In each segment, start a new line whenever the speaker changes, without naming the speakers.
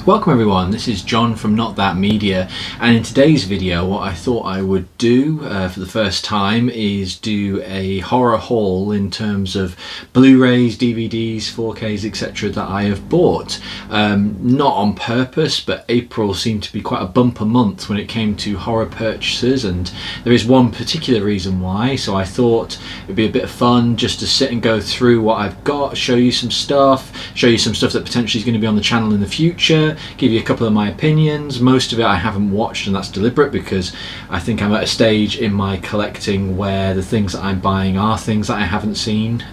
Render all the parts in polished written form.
Welcome everyone, this is John from Not That Media, and in today's video what I thought I would do for the first time is do a horror haul in terms of Blu-rays, DVDs, 4Ks etc. that I have bought. Not on purpose, but April seemed to be quite a bumper month when it came to horror purchases, and there is one particular reason why, so I thought it'd be a bit of fun just to sit and go through what I've got, show you some stuff that potentially is going to be on the channel in the future, give you a couple of my opinions. Most of it I haven't watched, and that's deliberate because I think I'm at a stage in my collecting where the things that I'm buying are things that I haven't seen.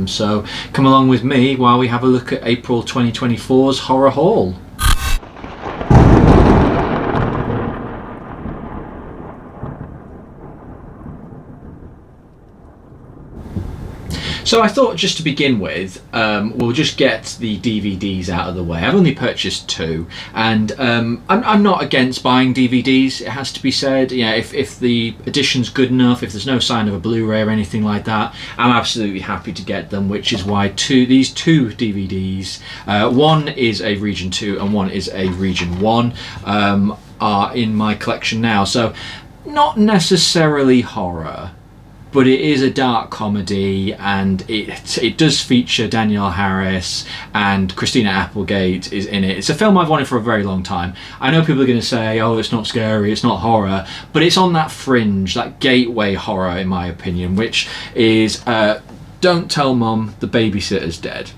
So come along with me while we have a look at April 2024's horror haul. So I thought, just to begin with, we'll just get the DVDs out of the way. I've only purchased two, and I'm not against buying DVDs, it has to be said. Yeah, if the edition's good enough, if there's no sign of a Blu-ray or anything like that, I'm absolutely happy to get them, which is why these two DVDs, one is a Region 2 and one is a Region 1, are in my collection now. So not necessarily horror, but it is a dark comedy, and it does feature Danielle Harris, and Christina Applegate is in it. It's a film I've wanted for a very long time. I know people are going to say, oh, it's not scary, it's not horror, but it's on that fringe, that gateway horror in my opinion, which is Don't Tell Mum the Babysitter's Dead.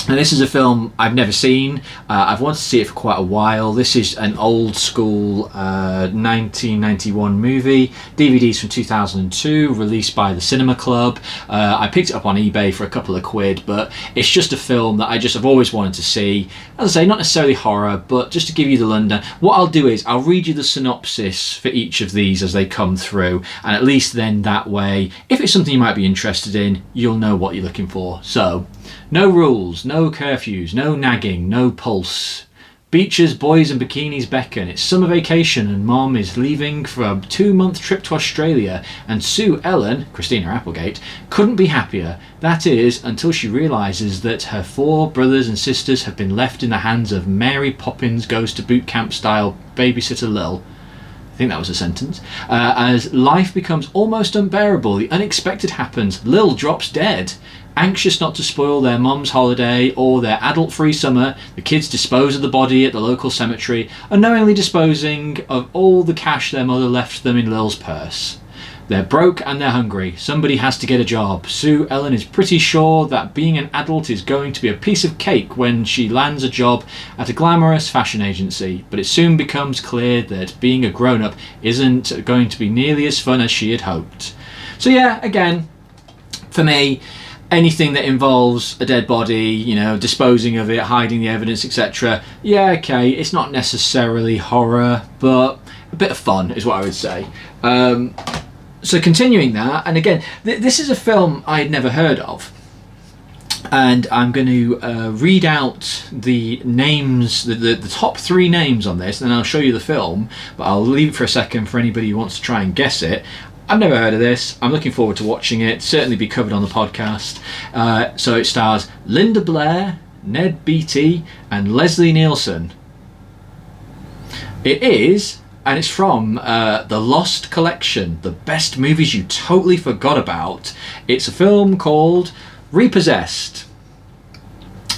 Now, this is a film I've never seen. I've wanted to see it for quite a while. This is an old school 1991 movie. DVDs from 2002, released by the Cinema Club. I picked it up on eBay for a couple of quid, but it's just a film that I just have always wanted to see. As I say, not necessarily horror, but just to give you the rundown. What I'll do is I'll read you the synopsis for each of these as they come through, and at least then that way, if it's something you might be interested in, you'll know what you're looking for. So, no rules, no curfews, no nagging, no pulse. Beaches, boys and bikinis beckon. It's summer vacation and Mom is leaving for a 2-month trip to Australia, and Sue Ellen, Christina Applegate, couldn't be happier. That is, until she realises that her 4 brothers and sisters have been left in the hands of Mary Poppins Goes to Boot Camp style babysitter Lil. I think that was a sentence. As life becomes almost unbearable, the unexpected happens. Lil drops dead. Anxious not to spoil their mum's holiday or their adult-free summer, the kids dispose of the body at the local cemetery, unknowingly disposing of all the cash their mother left them in Lil's purse. They're broke and they're hungry. Somebody has to get a job. Sue Ellen is pretty sure that being an adult is going to be a piece of cake when she lands a job at a glamorous fashion agency, but it soon becomes clear that being a grown-up isn't going to be nearly as fun as she had hoped. So yeah, again, for me, anything that involves a dead body, you know, disposing of it, hiding the evidence, etc. Yeah, okay, it's not necessarily horror, but a bit of fun is what I would say. So continuing that, and again, this is a film I had never heard of. And I'm going to read out the names, the top 3 names on this, and then I'll show you the film, but I'll leave it for a second for anybody who wants to try and guess it. I've never heard of this. I'm looking forward to watching it. Certainly be covered on the podcast. So it stars Linda Blair, Ned Beatty, and Leslie Nielsen. It is, and it's from the Lost Collection, the best movies you totally forgot about. It's a film called Repossessed.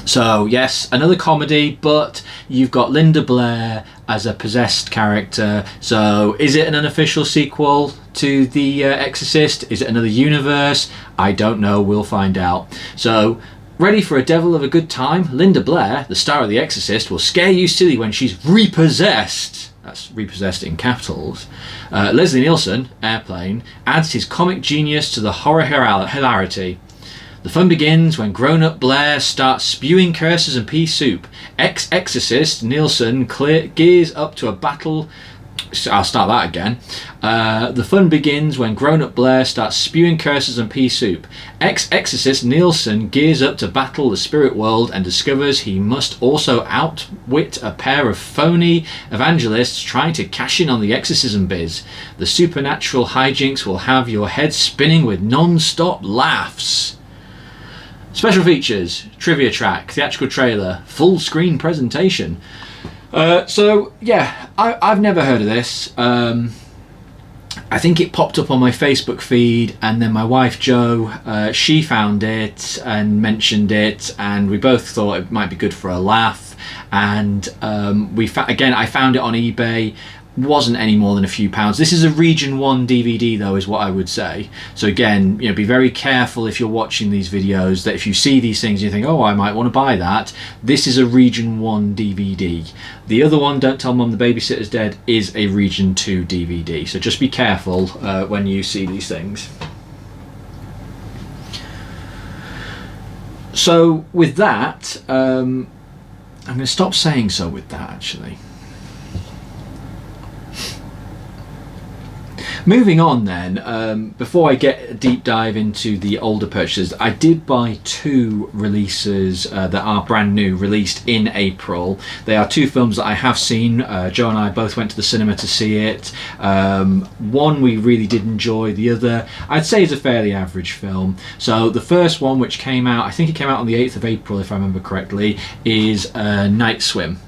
So yes, another comedy, but you've got Linda Blair as a possessed character. So is it an unofficial sequel to The Exorcist? Is it another universe? I don't know, we'll find out. So, ready for a devil of a good time? Linda Blair, the star of The Exorcist, will scare you silly when she's repossessed. That's repossessed in capitals. Leslie Nielsen, Airplane, adds his comic genius to the horror hilarity. The fun begins when grown-up Blair starts spewing curses and pea soup. Ex-exorcist Nielsen gears up to a battle. I'll start that again. The fun begins when grown-up Blair starts spewing curses and pea soup. Ex-exorcist Nielsen gears up to battle the spirit world and discovers he must also outwit a pair of phony evangelists trying to cash in on the exorcism biz. The supernatural hijinks will have your head spinning with non-stop laughs. Special features, trivia track, theatrical trailer, full screen presentation. So yeah, I've never heard of this. I think it popped up on my Facebook feed, and then my wife Jo, she found it and mentioned it, and we both thought it might be good for a laugh. And I found it on eBay. Wasn't any more than a few pounds. This is a Region 1 DVD though, is what I would say. So again, be very careful if you're watching these videos, that if you see these things and you think, oh, I might want to buy that, this is a Region 1 DVD. The other one, Don't Tell Mum the Babysitter's Dead, is a Region 2 DVD. So just be careful when you see these things. So with that, I'm going to stop saying so with that actually. Moving on then, before I get a deep dive into the older purchases, I did buy 2 releases that are brand new, released in April. They are 2 films that I have seen. Jo and I both went to the cinema to see it. One we really did enjoy, the other I'd say is a fairly average film. So the first one, which came out, I think it came out on the 8th of April if I remember correctly, is Night Swim.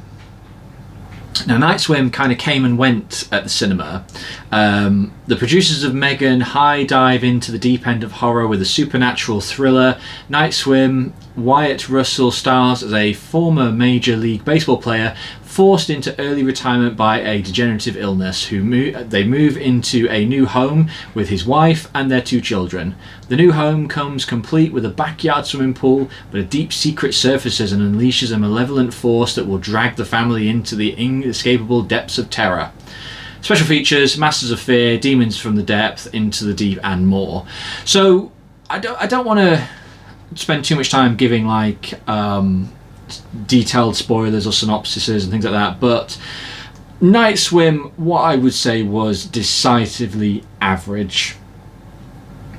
Now, Night Swim kind of came and went at the cinema. The producers of Megan high dive into the deep end of horror with a supernatural thriller. Night Swim, Wyatt Russell stars as a former Major League Baseball player forced into early retirement by a degenerative illness. They move into a new home with his wife and their 2 children. The new home comes complete with a backyard swimming pool, but a deep secret surfaces and unleashes a malevolent force that will drag the family into the inescapable depths of terror. Special features, Masters of Fear, Demons from the Depth, Into the Deep, and more. So I don't want to spend too much time giving detailed spoilers or synopsises and things like that, but Night Swim, what I would say, was decisively average.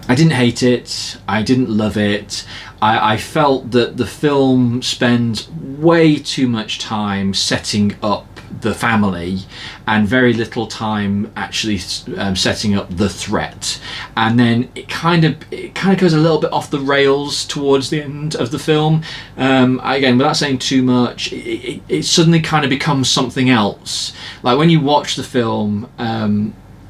I didn't hate it, I didn't love it. I felt that the film spends way too much time setting up the family and very little time actually setting up the threat, and then it kind of goes a little bit off the rails towards the end of the film. Again, without saying too much, it suddenly kind of becomes something else. Like when you watch the film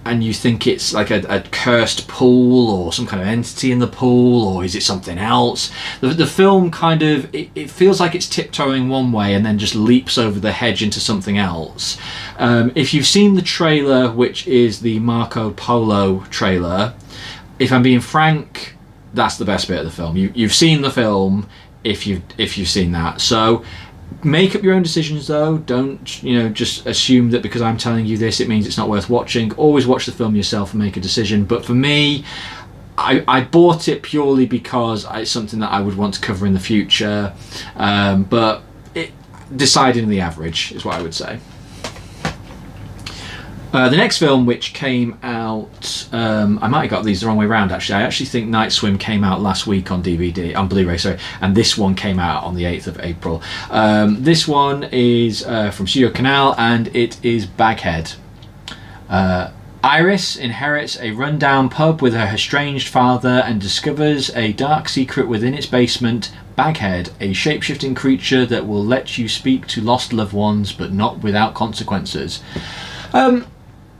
and you think it's like a cursed pool or some kind of entity in the pool, or is it something else? The film kind of, it feels like it's tiptoeing one way and then just leaps over the hedge into something else. If you've seen the trailer, which is the Marco Polo trailer, if I'm being frank, that's the best bit of the film. You've seen the film if you've seen that. So make up your own decisions though. Don't just assume that because I'm telling you this it means it's not worth watching. Always watch the film yourself and make a decision. But for me, I bought it purely because it's something that I would want to cover in the future, but it decidedly average is what I would say. The next film, which came out, I might have got these the wrong way around actually. I actually think Night Swim came out last week on Blu-ray, sorry, and this one came out on the 8th of April. This one is from Studio Canal, and it is Baghead. Iris inherits a rundown pub with her estranged father and discovers a dark secret within its basement. Baghead, a shape-shifting creature that will let you speak to lost loved ones, but not without consequences.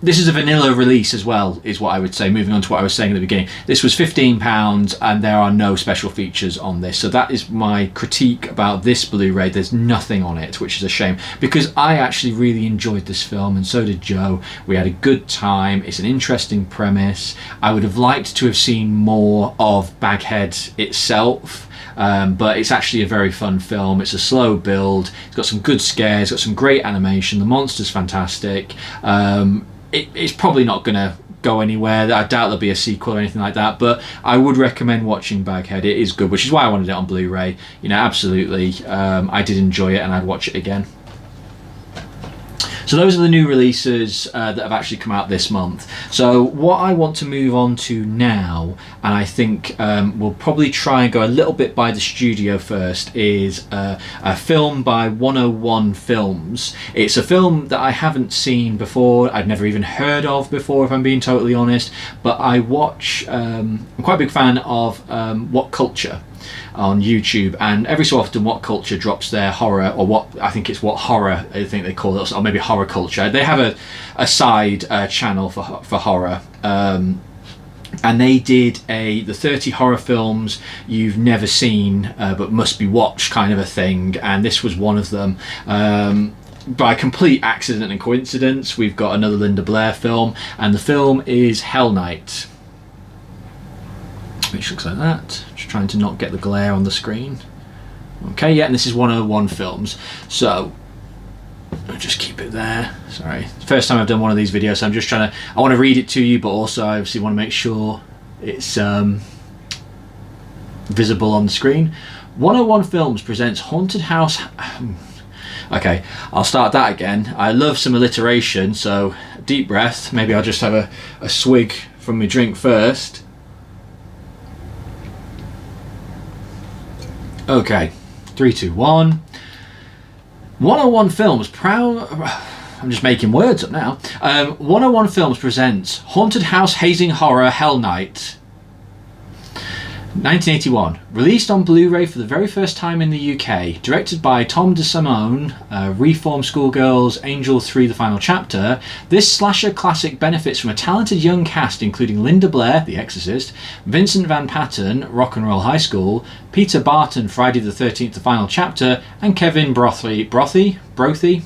This is a vanilla release as well, is what I would say, moving on to what I was saying at the beginning. This was £15 and there are no special features on this. So that is my critique about this Blu-ray. There's nothing on it, which is a shame, because I actually really enjoyed this film and so did Jo. We had a good time. It's an interesting premise. I would have liked to have seen more of Baghead itself. But it's actually a very fun film. It's a slow build. It's got some good scares, got some great animation. The monster's fantastic. It's probably not going to go anywhere. I doubt there'll be a sequel or anything like that, but I would recommend watching Baghead. It is good, which is why I wanted it on Blu-ray. Absolutely. I did enjoy it and I'd watch it again. So those are the new releases that have actually come out this month. So what I want to move on to now, and I think we'll probably try and go a little bit by the studio first, is a film by 101 Films. It's a film that I haven't seen before. I've never even heard of before, if I'm being totally honest. But I watch, I'm quite a big fan of What Culture. on YouTube, and every so often What Culture drops their horror, or what I think horror I think they call it, or maybe Horror Culture. They have a side channel for horror. And they did the 30 horror films you've never seen but must be watched kind of a thing, and this was one of them. By complete accident and coincidence, we've got another Linda Blair film, and the film is Hell Night, which looks like that. Just trying to not get the glare on the screen. Okay, yeah, and this is 101 Films. So I'll just keep it there. Sorry, first time I've done one of these videos, so I'm just trying to, I want to read it to you, but also I obviously want to make sure it's visible on the screen. 101 Films presents Haunted House. Okay, I'll start that again. I love some alliteration, so deep breath. Maybe I'll just have a swig from my drink first. Okay, 3, 2, 1. 101 Films I'm just making words up now. 101 Films presents Haunted House Hazing Horror Hell Night. 1981, released on Blu-ray for the very first time in the UK, directed by Tom DeSimone, Reformed Schoolgirls, Angel 3 The Final Chapter. This slasher classic benefits from a talented young cast including Linda Blair, The Exorcist, Vincent Van Patten, Rock and Roll High School, Peter Barton, Friday the 13th The Final Chapter, and Kevin Brothy.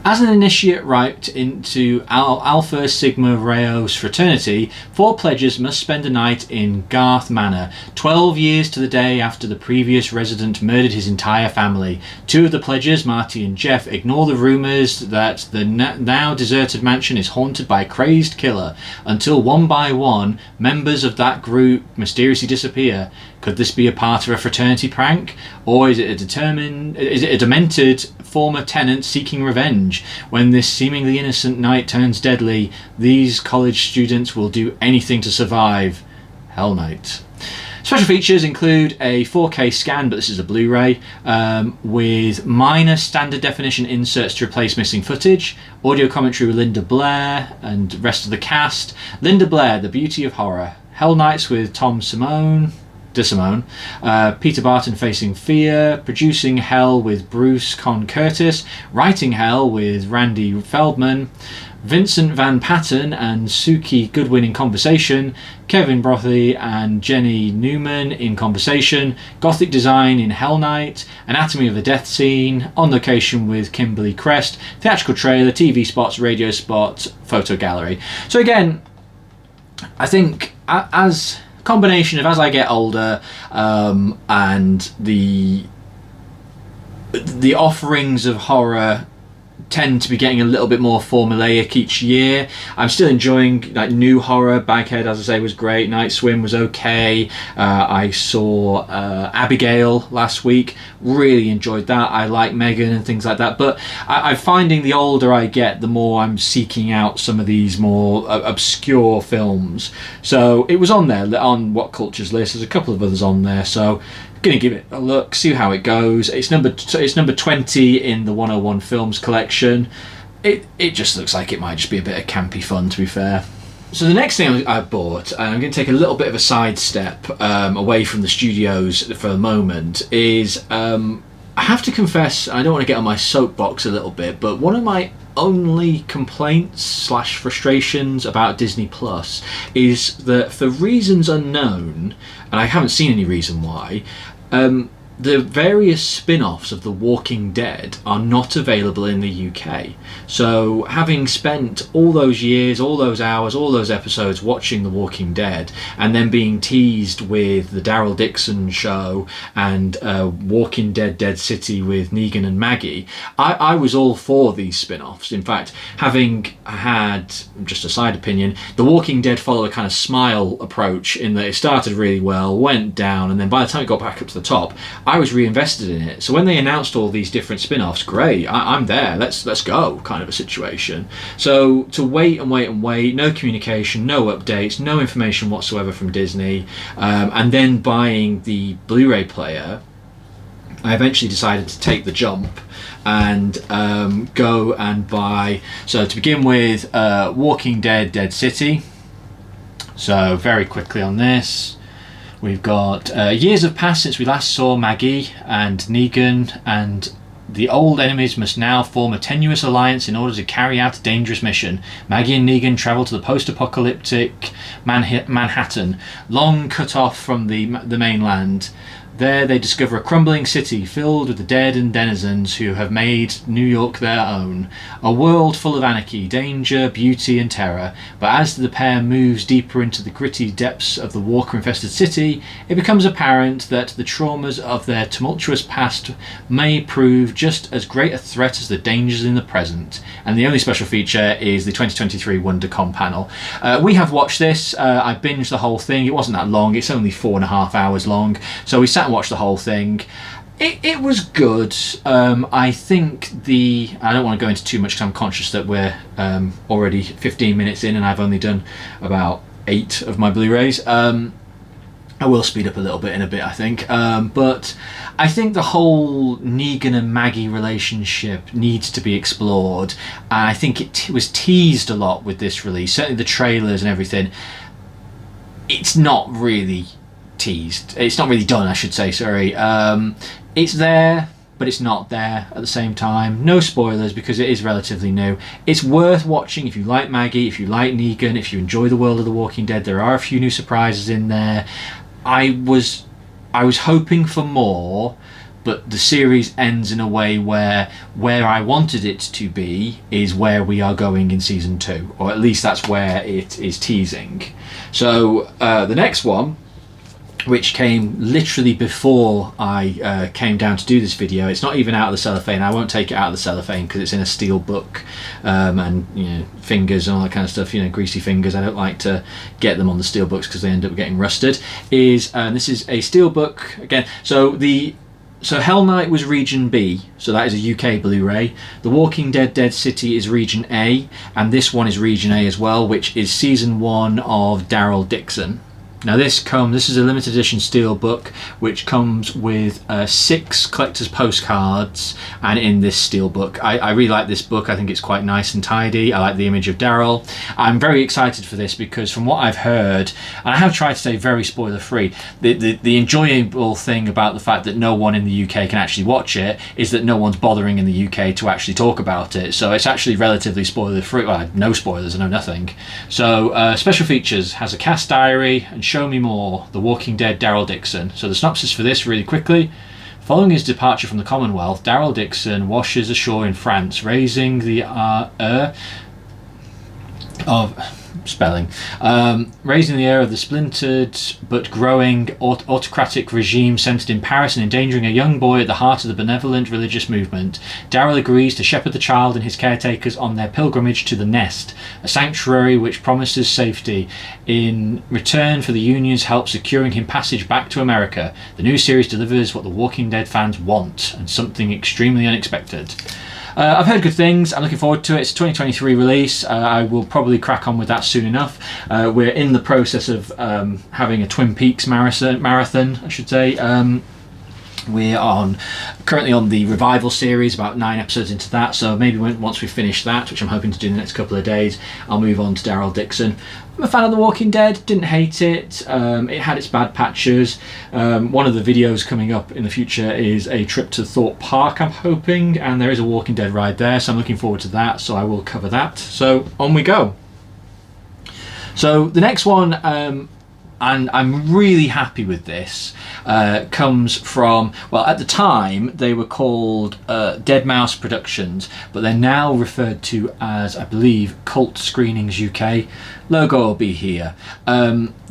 As an initiate rite into Alpha Sigma Rheos fraternity, 4 pledges must spend a night in Garth Manor, 12 years to the day after the previous resident murdered his entire family. 2 of the pledges, Marty and Jeff, ignore the rumours that the now deserted mansion is haunted by a crazed killer, until one by one, members of that group mysteriously disappear. Could this be a part of a fraternity prank? Or is it a demented former tenant seeking revenge? When this seemingly innocent night turns deadly, these college students will do anything to survive. Hell Night. Special features include a 4K scan, but this is a Blu-ray, with minor standard definition inserts to replace missing footage, audio commentary with Linda Blair and the rest of the cast. Linda Blair, The Beauty of Horror. Hell Nights with Tom DeSimone, Peter Barton, Facing Fear, Producing Hell with Bruce Con Curtis, Writing Hell with Randy Feldman, Vincent Van Patten and Suki Goodwin in conversation, Kevin Brothy and Jenny Newman in conversation, Gothic Design in Hell Night, Anatomy of a Death Scene, On Location with Kimberly Crest, Theatrical Trailer, TV Spots, Radio Spots, Photo Gallery. So again, I think as combination of as I get older and the offerings of horror tend to be getting a little bit more formulaic each year. I'm still enjoying like new horror. Baghead, as I say, was great. Night Swim was okay. I saw Abigail last week. Really enjoyed that. I like Megan and things like that. But I'm finding the older I get, the more I'm seeking out some of these more obscure films. So it was on there, on What Culture's list. There's a couple of others on there. So gonna give it a look, see how it goes. It's number 20 in the 101 Films collection. It just looks like it might just be a bit of campy fun, to be fair. So the next thing I bought, and I'm going to take a little bit of a sidestep away from the studios for a moment, is I have to confess, I don't want to get on my soapbox a little bit, but one of my only complaints / frustrations about Disney Plus is that for reasons unknown, and I haven't seen any reason why, the various spin-offs of The Walking Dead are not available in the UK. So having spent all those years, all those hours, all those episodes watching The Walking Dead, and then being teased with the Daryl Dixon show and Walking Dead Dead City with Negan and Maggie, I was all for these spin-offs. In fact, having had, just a side opinion, The Walking Dead followed a kind of smile approach in that it started really well, went down, and then by the time it got back up to the top, I was reinvested in it. So when they announced all these different spin-offs, great, I'm there, let's go, kind of a situation. So to wait, no communication, no updates, no information whatsoever from Disney, and then buying the Blu-ray player, I eventually decided to take the jump and go and buy, so to begin with, Walking Dead Dead City. So very quickly on this, We've got years have passed since we last saw Maggie and Negan, and the old enemies must now form a tenuous alliance in order to carry out a dangerous mission. Maggie and Negan travel to the post-apocalyptic Manhattan, long cut off from the mainland. There they discover a crumbling city filled with the dead and denizens who have made New York their own. A world full of anarchy, danger, beauty and terror. But as the pair moves deeper into the gritty depths of the walker-infested city, it becomes apparent that the traumas of their tumultuous past may prove just as great a threat as the dangers in the present. And the only special feature is the 2023 WonderCon panel. We have watched this. I binged the whole thing. It wasn't that long. It's only 4.5 hours long. So we sat and watched the whole thing. It was good. I think I don't want to go into too much because I'm conscious that we're already 15 minutes in and I've only done about 8 of my Blu-rays. I will speed up a little bit in a bit, I think. But I think the whole Negan and Maggie relationship needs to be explored. And I think it was teased a lot with this release. Certainly the trailers and everything. It's not really teased. It's not really done, I should say, sorry. It's there, but it's not there at the same time. No spoilers because it is relatively new. It's worth watching if you like Maggie, if you like Negan, if you enjoy the world of The Walking Dead. There are a few new surprises in there. I was hoping for more, but the series ends in a way where I wanted it to be is where we are going in season 2, or at least that's where it is teasing. So the next one, which came literally before I came down to do this video. It's not even out of the cellophane. I won't take it out of the cellophane because it's in a steel book, and fingers and all that kind of stuff, greasy fingers. I don't like to get them on the steel books because they end up getting rusted. This is a steel book again. So Hell Night was Region B, so that is a UK Blu-ray. The Walking Dead Dead City is Region A, and this one is Region A as well, which is Season 1 of Daryl Dixon. Now this is a limited edition steelbook which comes with 6 collector's postcards, and in this steelbook. I really like this book. I think it's quite nice and tidy. I like the image of Daryl. I'm very excited for this because from what I've heard, and I have tried to stay very spoiler free, the enjoyable thing about the fact that no one in the UK can actually watch it is that no one's bothering in the UK to actually talk about it. So it's actually relatively spoiler free. Well, no spoilers, no nothing. So special features has a cast diary and Show Me More, The Walking Dead, Daryl Dixon. So the synopsis for this really quickly. Following his departure from the Commonwealth, Daryl Dixon washes ashore in France, raising the heir of the splintered but growing autocratic regime centered in Paris and endangering a young boy at the heart of the benevolent religious movement. Daryl agrees to shepherd the child and his caretakers on their pilgrimage to the Nest, a sanctuary which promises safety, in return for the Union's help securing him passage back to America. The new series delivers what the Walking Dead fans want, and something extremely unexpected. I've heard good things. I'm looking forward to it. It's a 2023 release. I will probably crack on with that soon enough. We're in the process of having a Twin Peaks marathon, I should say. We're currently on the Revival series, about 9 episodes into that, so maybe once we finish that, which I'm hoping to do in the next couple of days, I'll move on to Daryl Dixon. I'm a fan of The Walking Dead, didn't hate it. It had its bad patches. One of the videos coming up in the future is a trip to Thorpe Park, I'm hoping, and there is a Walking Dead ride there, so I'm looking forward to that, so I will cover that. So on we go. So the next one, and I'm really happy with this, comes from, well, at the time they were called Dead Mouse Productions, but they're now referred to as, I believe, Cult Screenings UK. Logo will be here.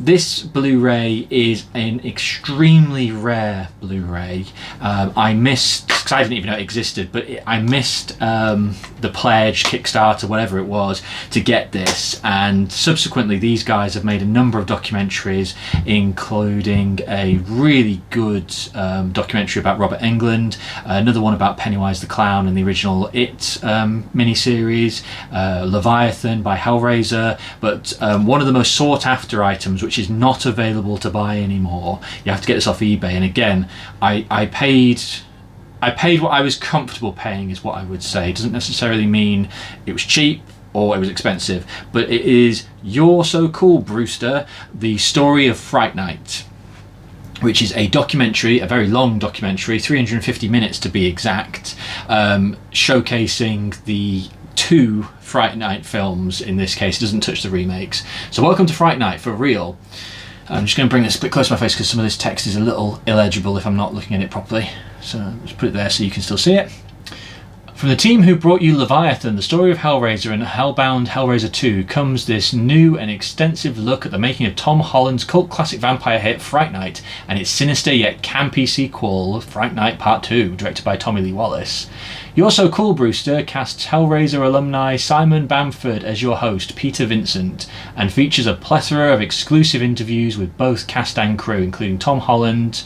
This Blu-ray is an extremely rare Blu-ray. I missed, because I didn't even know it existed, but I missed the pledge, Kickstarter, whatever it was, to get this, and subsequently these guys have made a number of documentaries, including a really good documentary about Robert Englund, another one about Pennywise the Clown and the original It miniseries, Leviathan by Hellraiser, but one of the most sought after items, which is not available to buy anymore. You have to get this off eBay, and again, I paid what I was comfortable paying, is what I would say. It doesn't necessarily mean it was cheap or it was expensive, but it is You're So Cool, Brewster, the story of Fright Night. which is a documentary, a very long documentary, 350 minutes to be exact, showcasing the 2 Fright Night films in this case. It doesn't touch the remakes. So welcome to Fright Night for real. I'm just going to bring this a bit close to my face because some of this text is a little illegible if I'm not looking at it properly. So just put it there so you can still see it. From the team who brought you Leviathan, the story of Hellraiser, and Hellbound Hellraiser 2 comes this new and extensive look at the making of Tom Holland's cult classic vampire hit Fright Night and its sinister yet campy sequel, Fright Night Part 2, directed by Tommy Lee Wallace. You're So Cool, Brewster casts Hellraiser alumni Simon Bamford as your host, Peter Vincent, and features a plethora of exclusive interviews with both cast and crew, including Tom Holland,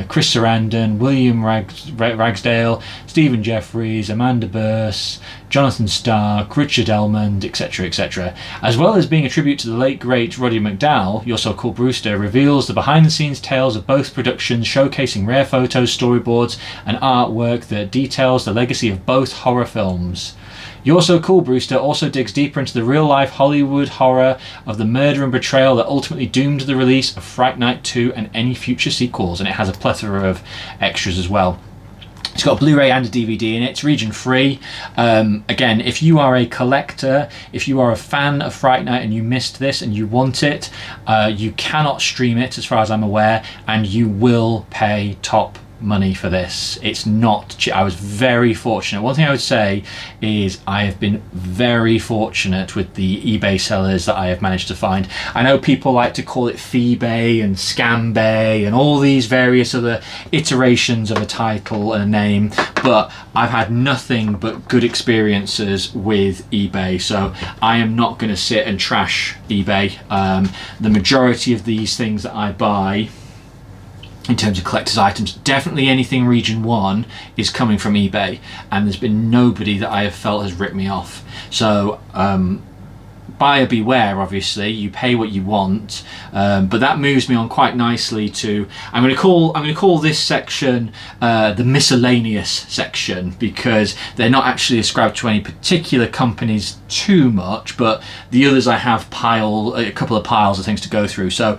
Chris Sarandon, William Ragsdale, Stephen Jeffries, Amanda Burse, Jonathan Stark, Richard Elmond, etc., etc. As well as being a tribute to the late great Roddy McDowall, You're So Cool Brewster reveals the behind-the-scenes tales of both productions, showcasing rare photos, storyboards, and artwork that details the legacy of both horror films. You're So Cool Brewster also digs deeper into the real-life Hollywood horror of the murder and betrayal that ultimately doomed the release of Fright Night 2 and any future sequels, and it has a plethora of extras as well. It's got a Blu-ray and a DVD in it. It's region free. Again, if you are a collector, if you are a fan of Fright Night and you missed this and you want it, you cannot stream it as far as I'm aware, and you will pay top money for this. It's not cheap. I was very fortunate. One thing I would say is I have been very fortunate with the eBay sellers that I have managed to find. I know people like to call it Feebay and Scambay and all these various other iterations of a title and a name, but I've had nothing but good experiences with eBay, so I am not going to sit and trash eBay. The majority of these things that I buy in terms of collector's items, definitely anything region 1 is coming from eBay, and there's been nobody that I have felt has ripped me off. So buyer beware. Obviously you pay what you want, but that moves me on quite nicely to I'm going to call this section the miscellaneous section, because they're not actually ascribed to any particular companies too much, but the others I have a couple of piles of things to go through. So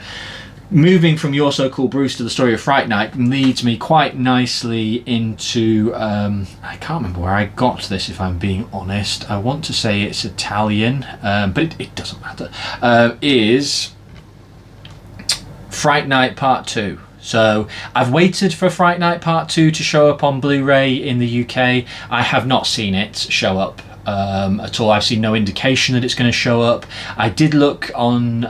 moving from You're So Cool Bruce to the story of Fright Night leads me quite nicely into I can't remember where I got this, if I'm being honest. I want to say it's Italian, but it doesn't matter. Is Fright Night Part 2. So I've waited for Fright Night Part 2 to show up on Blu-ray in the UK. I have not seen it show up at all. I've seen no indication that it's going to show up. I did look on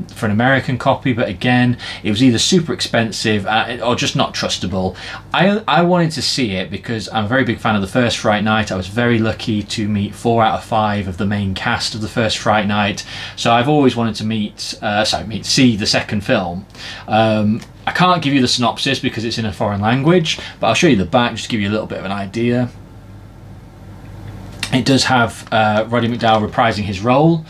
for an American copy, but again it was either super expensive or just not trustable. I wanted to see it because I'm a very big fan of the first Fright Night. I was very lucky to meet 4 out of 5 of the main cast of the first Fright Night, so I've always wanted to see the second film. I can't give you the synopsis because it's in a foreign language, but I'll show you the back just to give you a little bit of an idea. It does have Roddy McDowall reprising his role,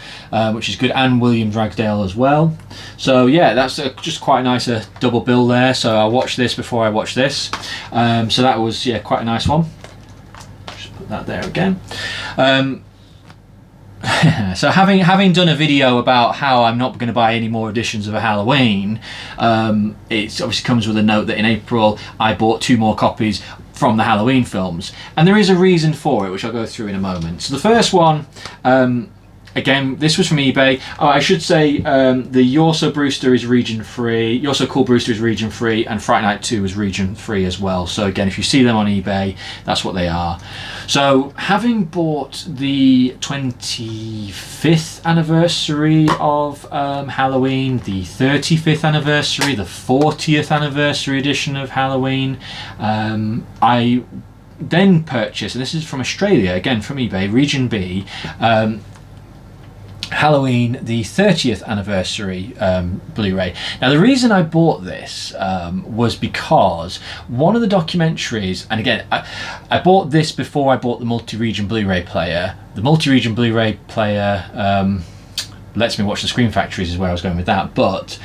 which is good, and William Ragsdale as well. So yeah, that's just quite a nice double bill there. So I watched this before I watched this. So that was quite a nice one. Just put that there again. So having done a video about how I'm not going to buy any more editions of a Halloween, it obviously comes with a note that in April I bought 2 more copies from the Halloween films, and there is a reason for it, which I'll go through in a moment. So the first one, again, this was from eBay. I should say the You're So Brewster is region free, You're So Cool Brewster is region free, and Fright Night 2 is region free as well. So again, if you see them on eBay, that's what they are. So having bought the 25th anniversary of Halloween, the 35th anniversary, the 40th anniversary edition of Halloween, I then purchased, and this is from Australia, again from eBay, region B, Halloween, the 30th anniversary Blu-ray. Now the reason I bought this was because one of the documentaries, and again I bought this before I bought the multi-region Blu-ray player. The multi-region Blu-ray player lets me watch the Scream Factories is where I was going with that, but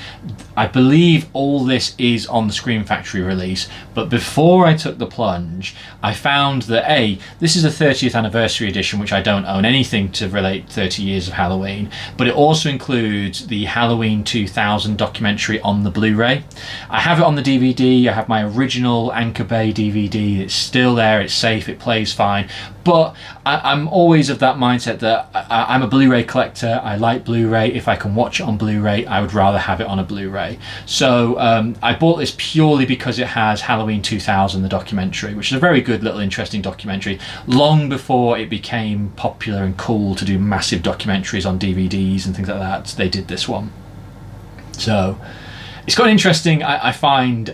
I believe all this is on the Scream Factory release, but before I took the plunge, I found that this is a 30th anniversary edition, which I don't own anything to relate 30 years of Halloween, but it also includes the Halloween 2000 documentary on the Blu-ray. I have it on the DVD. I have my original Anchor Bay DVD. It's still there. It's safe. It plays fine. But I'm always of that mindset that I'm a Blu-ray collector. I like Blu-ray. If I can watch it on Blu-ray, I would rather have it on a Blu-ray. So I bought this purely because it has Halloween 2000, the documentary, which is a very good little interesting documentary. Long before it became popular and cool to do massive documentaries on DVDs and things like that, they did this one. So it's got an interesting, I find,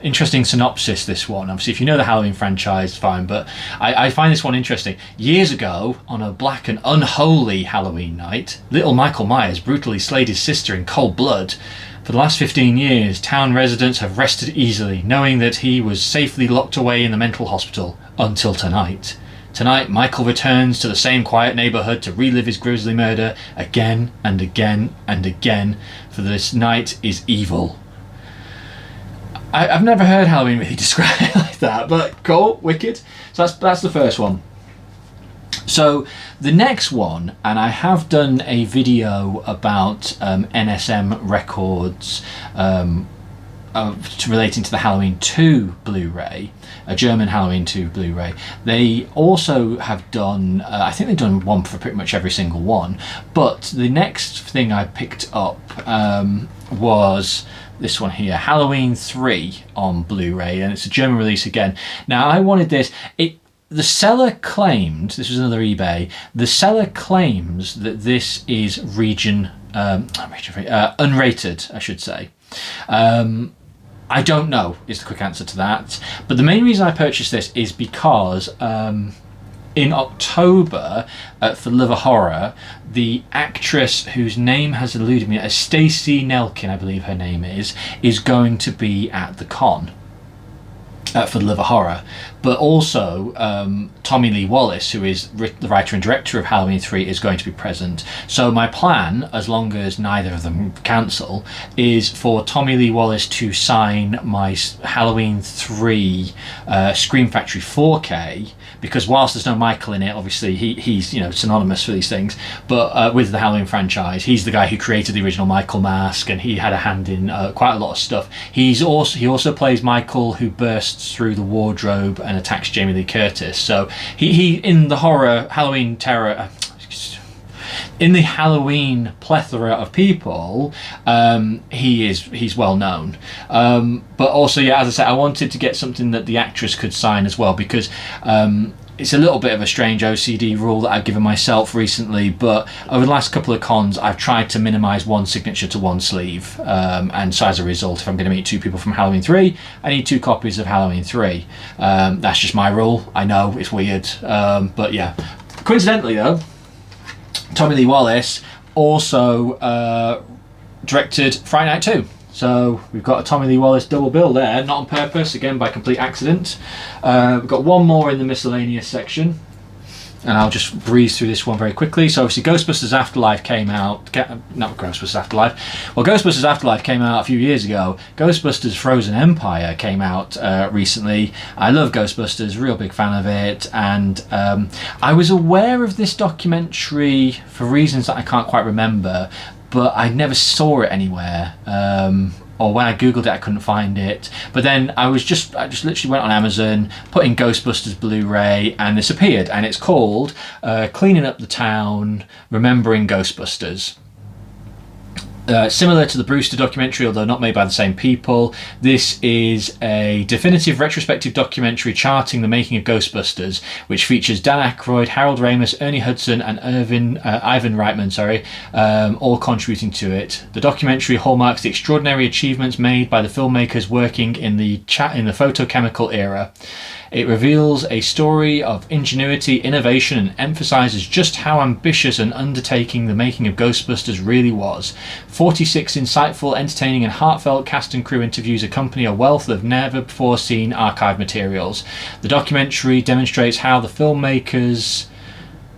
interesting synopsis, this one. Obviously, if you know the Halloween franchise, fine, but I find this one interesting. Years ago, on a black and unholy Halloween night, little Michael Myers brutally slayed his sister in cold blood. For the last 15 years, town residents have rested easily, knowing that he was safely locked away in the mental hospital, until tonight. Tonight, Michael returns to the same quiet neighbourhood to relive his grisly murder again and again and again, for this night is evil. I've never heard Halloween really described like that, but cool, wicked. So that's the first one. So the next one, and I have done a video about NSM Records relating to the Halloween 2 Blu-ray, a German Halloween 2 Blu-ray. They also have done, I think they've done one for pretty much every single one, but the next thing I picked up was this one here, Halloween 3 on Blu-ray, and it's a German release again. Now, I wanted this. The seller claimed, this was another eBay, the seller claims that this is unrated, I should say. I don't know is the quick answer to that, but the main reason I purchased this is because in October, for Love a Horror, the actress whose name has eluded me, Stacey Nelkin, I believe her name is going to be at the con for Love a Horror. But also, Tommy Lee Wallace, who is the writer and director of Halloween 3, is going to be present. So my plan, as long as neither of them cancel, is for Tommy Lee Wallace to sign my Halloween 3 Scream Factory 4K, because whilst there's no Michael in it, obviously he's synonymous for these things, but with the Halloween franchise, he's the guy who created the original Michael mask, and he had a hand in quite a lot of stuff. He also plays Michael, who bursts through the wardrobe and attacks Jamie Lee Curtis. So he in the horror Halloween terror in the Halloween plethora of people, he's well known. But also, yeah, as I said, I wanted to get something that the actress could sign as well, because it's a little bit of a strange OCD rule that I've given myself recently, but over the last couple of cons, I've tried to minimise one signature to one sleeve. And so as a result, if I'm going to meet two people from Halloween 3, I need 2 copies of Halloween 3. That's just my rule. I know, it's weird. But yeah. Coincidentally, though, Tommy Lee Wallace also directed Friday Night 2. So we've got a Tommy Lee Wallace double bill there, not on purpose, again by complete accident. We've got one more in the miscellaneous section, and I'll just breeze through this one very quickly. So obviously Ghostbusters Afterlife came out, not Ghostbusters Afterlife, well, Ghostbusters Afterlife came out a few years ago. Ghostbusters Frozen Empire came out recently. I love Ghostbusters, real big fan of it, and I was aware of this documentary for reasons that I can't quite remember, but I never saw it anywhere, or when I googled it I couldn't find it. But then I just literally went on Amazon, put in Ghostbusters Blu-ray, and this appeared, and it's called Cleaning Up the Town, Remembering Ghostbusters. Similar to the Brewster documentary, although not made by the same people, this is a definitive retrospective documentary charting the making of Ghostbusters, which features Dan Aykroyd, Harold Ramis, Ernie Hudson, and Ivan Reitman, all contributing to it. The documentary hallmarks the extraordinary achievements made by the filmmakers working in the photochemical era. It reveals a story of ingenuity, innovation, and emphasizes just how ambitious an undertaking the making of Ghostbusters really was. 46 insightful, entertaining, and heartfelt cast and crew interviews accompany a wealth of never-before-seen archive materials. The documentary demonstrates how the filmmakers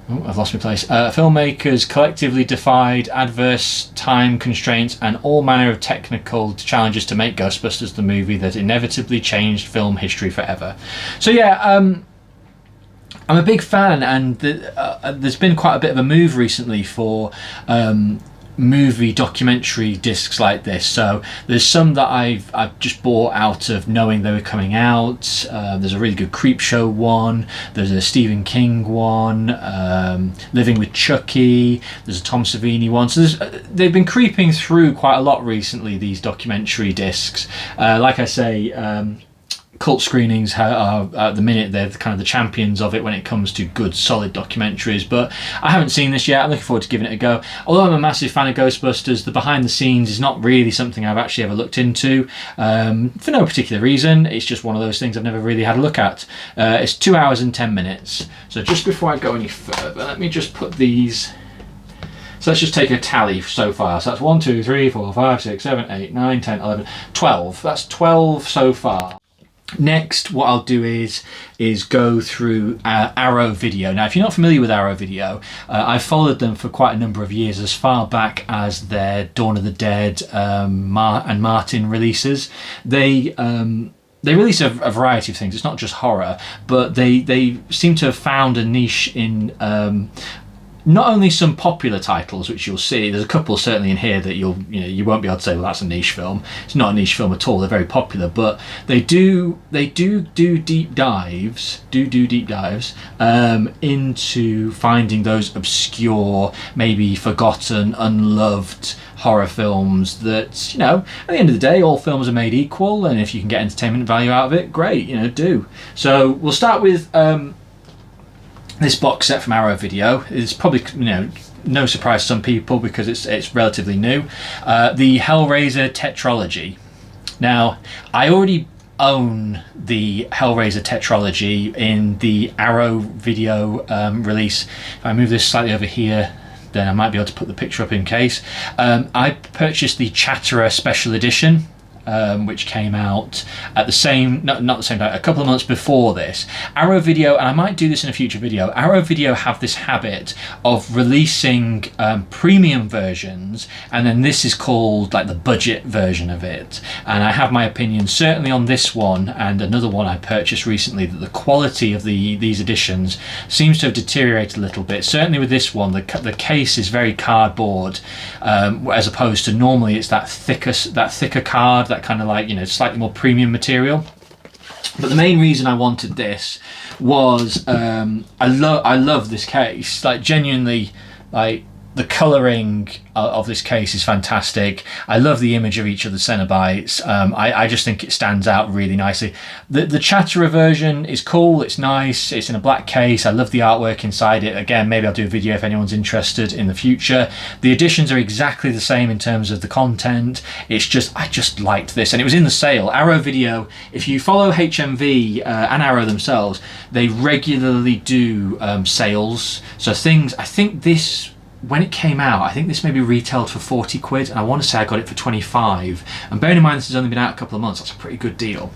Oh, I've lost my place. Filmmakers collectively defied adverse time constraints and all manner of technical challenges to make Ghostbusters the movie that inevitably changed film history forever. So yeah, I'm a big fan, and there's been quite a bit of a move recently for movie documentary discs like this. So there's some that I've just bought out of knowing they were coming out. There's a really good Creepshow one, there's a Stephen King one, Living with Chucky, there's a Tom Savini one. So they've been creeping through quite a lot recently, these documentary discs. Like I say, Cult Screenings are at the minute, they're kind of the champions of it when it comes to good solid documentaries, but I haven't seen this yet. I'm looking forward to giving it a go. Although I'm a massive fan of Ghostbusters, the behind the scenes is not really something I've actually ever looked into, for no particular reason. It's just one of those things I've never really had a look at. It's 2 hours and 10 minutes. So just before I go any further, let me just put these. So let's just take a tally so far. So that's 1, 2, 3, 4, 5, 6, 7, 8, 9, 10, 11, 12. That's 12 so far. Next, what I'll do is go through Arrow Video. Now, if you're not familiar with Arrow Video, I've followed them for quite a number of years, as far back as their Dawn of the Dead and Martin releases. They release a variety of things. It's not just horror, but they seem to have found a niche in not only some popular titles, which you'll see, there's a couple certainly in here that you won't be able to say, well, that's a niche film. It's not a niche film at all. They're very popular, but they do deep dives into finding those obscure, maybe forgotten, unloved horror films that, at the end of the day, all films are made equal, and if you can get entertainment value out of it, great, do. So we'll start with this box set from Arrow Video. Is probably no surprise to some people because it's relatively new. The Hellraiser Tetralogy. Now, I already own the Hellraiser Tetralogy in the Arrow Video release. If I move this slightly over here, then I might be able to put the picture up in case. I purchased the Chatterer Special Edition, which came out at the same, not the same time, a couple of months before this. Arrow Video, and I might do this in a future video, Arrow Video have this habit of releasing premium versions, and then this is called like the budget version of it. And I have my opinion certainly on this one and another one I purchased recently, that the quality of these editions seems to have deteriorated a little bit. Certainly with this one, the case is very cardboard, as opposed to normally it's that thicker card, that kind of like, slightly more premium material. But the main reason I wanted this was I love this case. Like, genuinely, like, the colouring of this case is fantastic. I love the image of each of the Cenobites. I just think it stands out really nicely. The Chatterer version is cool, it's nice, it's in a black case. I love the artwork inside it. Again, maybe I'll do a video if anyone's interested in the future. The editions are exactly the same in terms of the content. It's just, I just liked this, and it was in the sale. Arrow Video, if you follow HMV and Arrow themselves, they regularly do sales. So things, I think this, when it came out, I think this maybe retailed for 40 quid, and I want to say I got it for 25. And bearing in mind this has only been out a couple of months, that's a pretty good deal.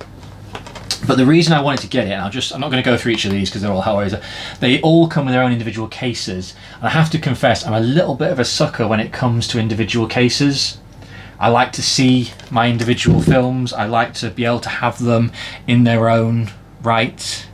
But the reason I wanted to get it, and I'm not going to go through each of these because they're all Hellraiser, they all come with their own individual cases. And I have to confess, I'm a little bit of a sucker when it comes to individual cases. I like to see my individual films. I like to be able to have them in their own right.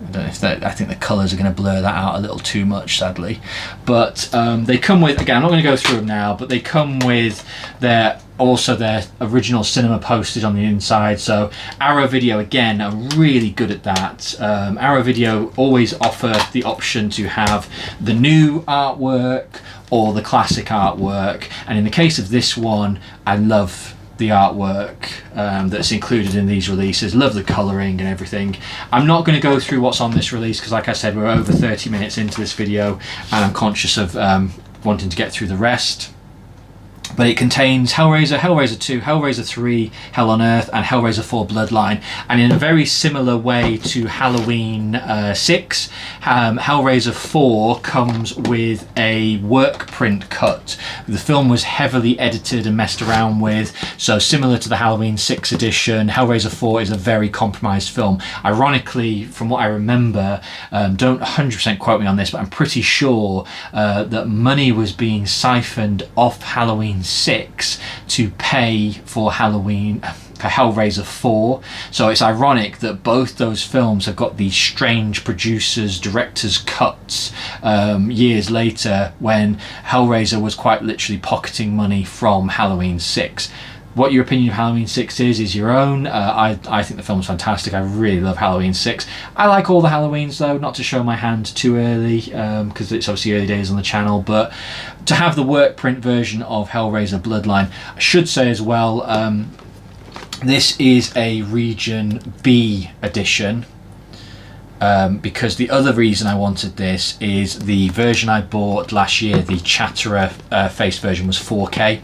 I don't know if I think the colours are going to blur that out a little too much, sadly. But they come with, again, I'm not going to go through them now, but they come with their original cinema posters on the inside. So Arrow Video, again, are really good at that. Arrow Video always offer the option to have the new artwork or the classic artwork. And in the case of this one, I love the artwork that's included in these releases. Love the colouring and everything. I'm not going to go through what's on this release because, like I said, we're over 30 minutes into this video and I'm conscious of wanting to get through the rest. but it contains Hellraiser, Hellraiser 2, Hellraiser 3, Hell on Earth, and Hellraiser 4 Bloodline. And in a very similar way to Halloween 6, Hellraiser 4 comes with a work print cut. The film was heavily edited and messed around with, so similar to the Halloween 6 edition, Hellraiser 4 is a very compromised film. Ironically, from what I remember, don't 100% quote me on this, but I'm pretty sure that money was being siphoned off Halloween 6 to pay for Hellraiser 4. So it's ironic that both those films have got these strange producers, directors' cuts years later, when Hellraiser was quite literally pocketing money from Halloween 6. What your opinion of Halloween 6 is your own. I think the film's fantastic. I really love Halloween 6. I like all the Halloweens though, not to show my hand too early, because it's obviously early days on the channel, but to have the work print version of Hellraiser Bloodline, I should say as well, this is a Region B edition. Because the other reason I wanted this is the version I bought last year, the Chatterer face version, was 4K,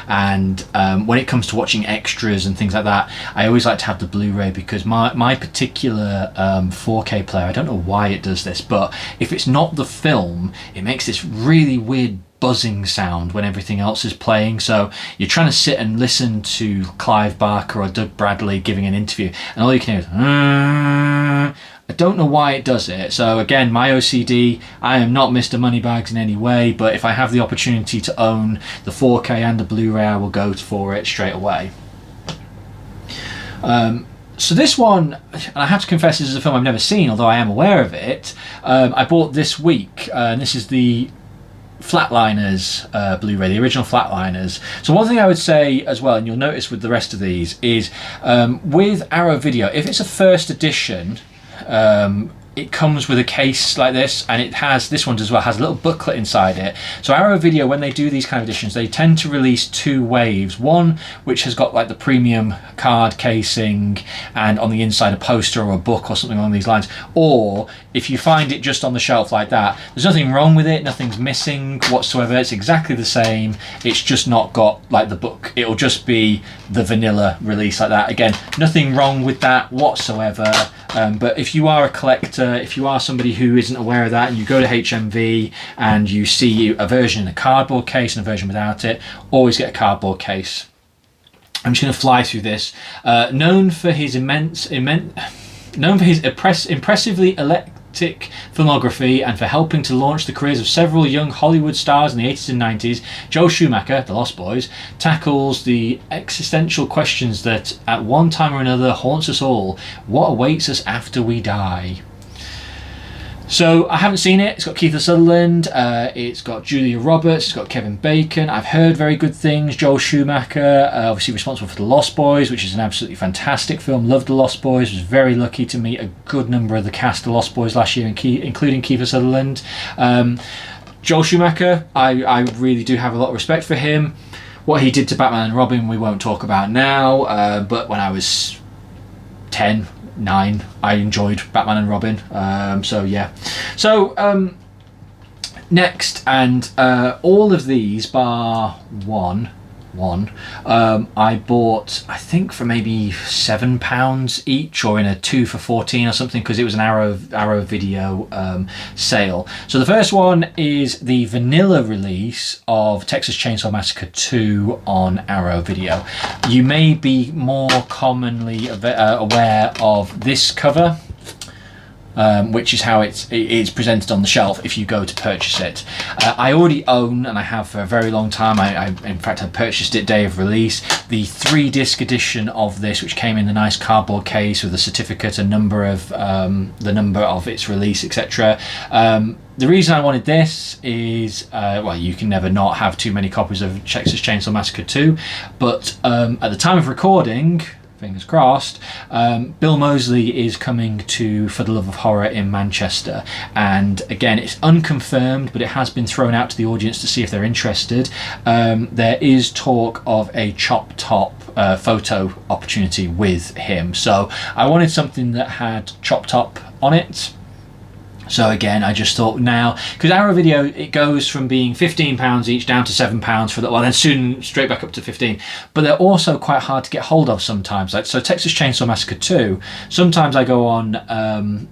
and when it comes to watching extras and things like that, I always like to have the Blu-ray, because my particular 4K player, I don't know why it does this, but if it's not the film, it makes this really weird buzzing sound when everything else is playing. So you're trying to sit and listen to Clive Barker or Doug Bradley giving an interview, and all you can hear is I don't know why it does it. So again, my OCD, I am not Mr. Moneybags in any way, but if I have the opportunity to own the 4K and the Blu-ray, I will go for it straight away. So this one, and I have to confess, this is a film I've never seen, although I am aware of it. I bought this week, and this is the Flatliners Blu-ray, the original Flatliners. So one thing I would say as well, and you'll notice with the rest of these, is with Arrow Video, if it's a first edition, it comes with a case like this, and it has, this one as well, has a little booklet inside it. So Arrow Video, when they do these kind of editions, they tend to release two waves. One which has got like the premium card casing and on the inside a poster or a book or something along these lines. Or if you find it just on the shelf like that, there's nothing wrong with it, nothing's missing whatsoever, it's exactly the same, it's just not got like the book. It'll just be the vanilla release like that. Again, nothing wrong with that whatsoever. But if you are a collector, if you are somebody who isn't aware of that, and you go to HMV and you see a version in a cardboard case and a version without it, always get a cardboard case. I'm just going to fly through this. Known for his impressively eclectic filmography and for helping to launch the careers of several young Hollywood stars in the 80s and 90s, Joel Schumacher, The Lost Boys, tackles the existential questions that at one time or another haunts us all. What awaits us after we die? So I haven't seen it. It's got Kiefer Sutherland, it's got Julia Roberts, it's got Kevin Bacon. I've heard very good things. Joel Schumacher, obviously responsible for The Lost Boys, which is an absolutely fantastic film. Loved The Lost Boys. Was very lucky to meet a good number of the cast of The Lost Boys last year, including Kiefer Sutherland. Joel Schumacher, I really do have a lot of respect for him. What he did to Batman and Robin we won't talk about now, but when I was 10, 9, I enjoyed Batman and Robin. So yeah. So next, and all of these bar one, I bought, I think, for maybe £7 each, or in a 2 for 14 or something, because it was an Arrow Video sale. So the first one is the vanilla release of Texas Chainsaw Massacre 2 on Arrow Video. You may be more commonly aware of this cover, which is how it's presented on the shelf if you go to purchase it. I already own, and I have for a very long time, in fact I purchased it day of release, the 3-disc edition of this, which came in a nice cardboard case with a certificate, a number of the number of its release, etc. The reason I wanted this is, well, you can never not have too many copies of Texas Chainsaw Massacre 2, but at the time of recording, fingers crossed, Bill Moseley is coming to For the Love of Horror in Manchester, and again, it's unconfirmed, but it has been thrown out to the audience to see if they're interested. There is talk of a chop top photo opportunity with him, so I wanted something that had chop top on it. So again, I just thought now, because Arrow Video, it goes from being £15 each down to £7 for that, well then soon straight back up to 15. But they're also quite hard to get hold of sometimes. Like, so Texas Chainsaw Massacre 2, sometimes I go on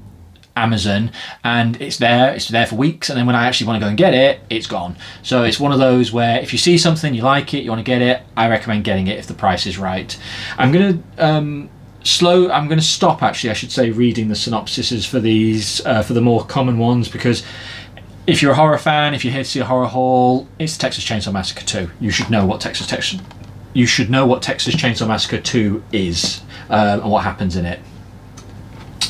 Amazon and it's there for weeks, and then when I actually want to go and get it, it's gone. So it's one of those where if you see something, you like it, you want to get it, I recommend getting it if the price is right. I'm going to stop, actually, I should say, reading the synopsises for these, for the more common ones, because if you're a horror fan, if you're here to see a horror haul, it's Texas Chainsaw Massacre 2. You should know what Texas Chainsaw Massacre 2 is, and what happens in it.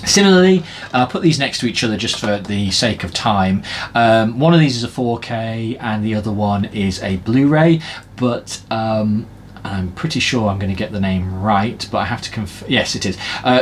Similarly, I'll put these next to each other just for the sake of time. One of these is a 4K and the other one is a Blu-ray, but I'm pretty sure I'm going to get the name right, but I have to yes, it is.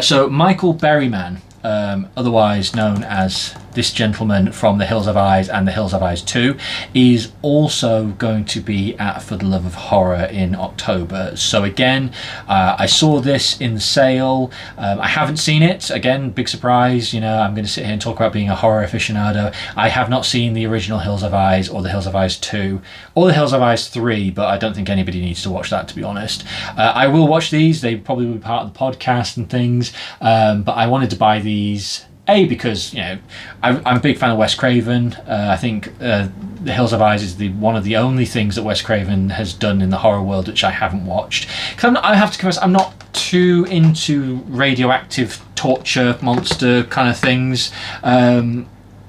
So Michael Berryman, otherwise known as this gentleman from The Hills Have Eyes and The Hills Have Eyes 2, is also going to be at For the Love of Horror in October. So again, I saw this in the sale. I haven't seen it. Again, big surprise. You know, I'm going to sit here and talk about being a horror aficionado. I have not seen the original Hills Have Eyes or The Hills Have Eyes 2 or The Hills Have Eyes 3, but I don't think anybody needs to watch that, to be honest. I will watch these. They probably will be part of the podcast and things, but I wanted to buy these because, you know, I'm a big fan of Wes Craven. I think The Hills Have Eyes is one of the only things that Wes Craven has done in the horror world which I haven't watched. I have to confess, I'm not too into radioactive torture monster kind of things,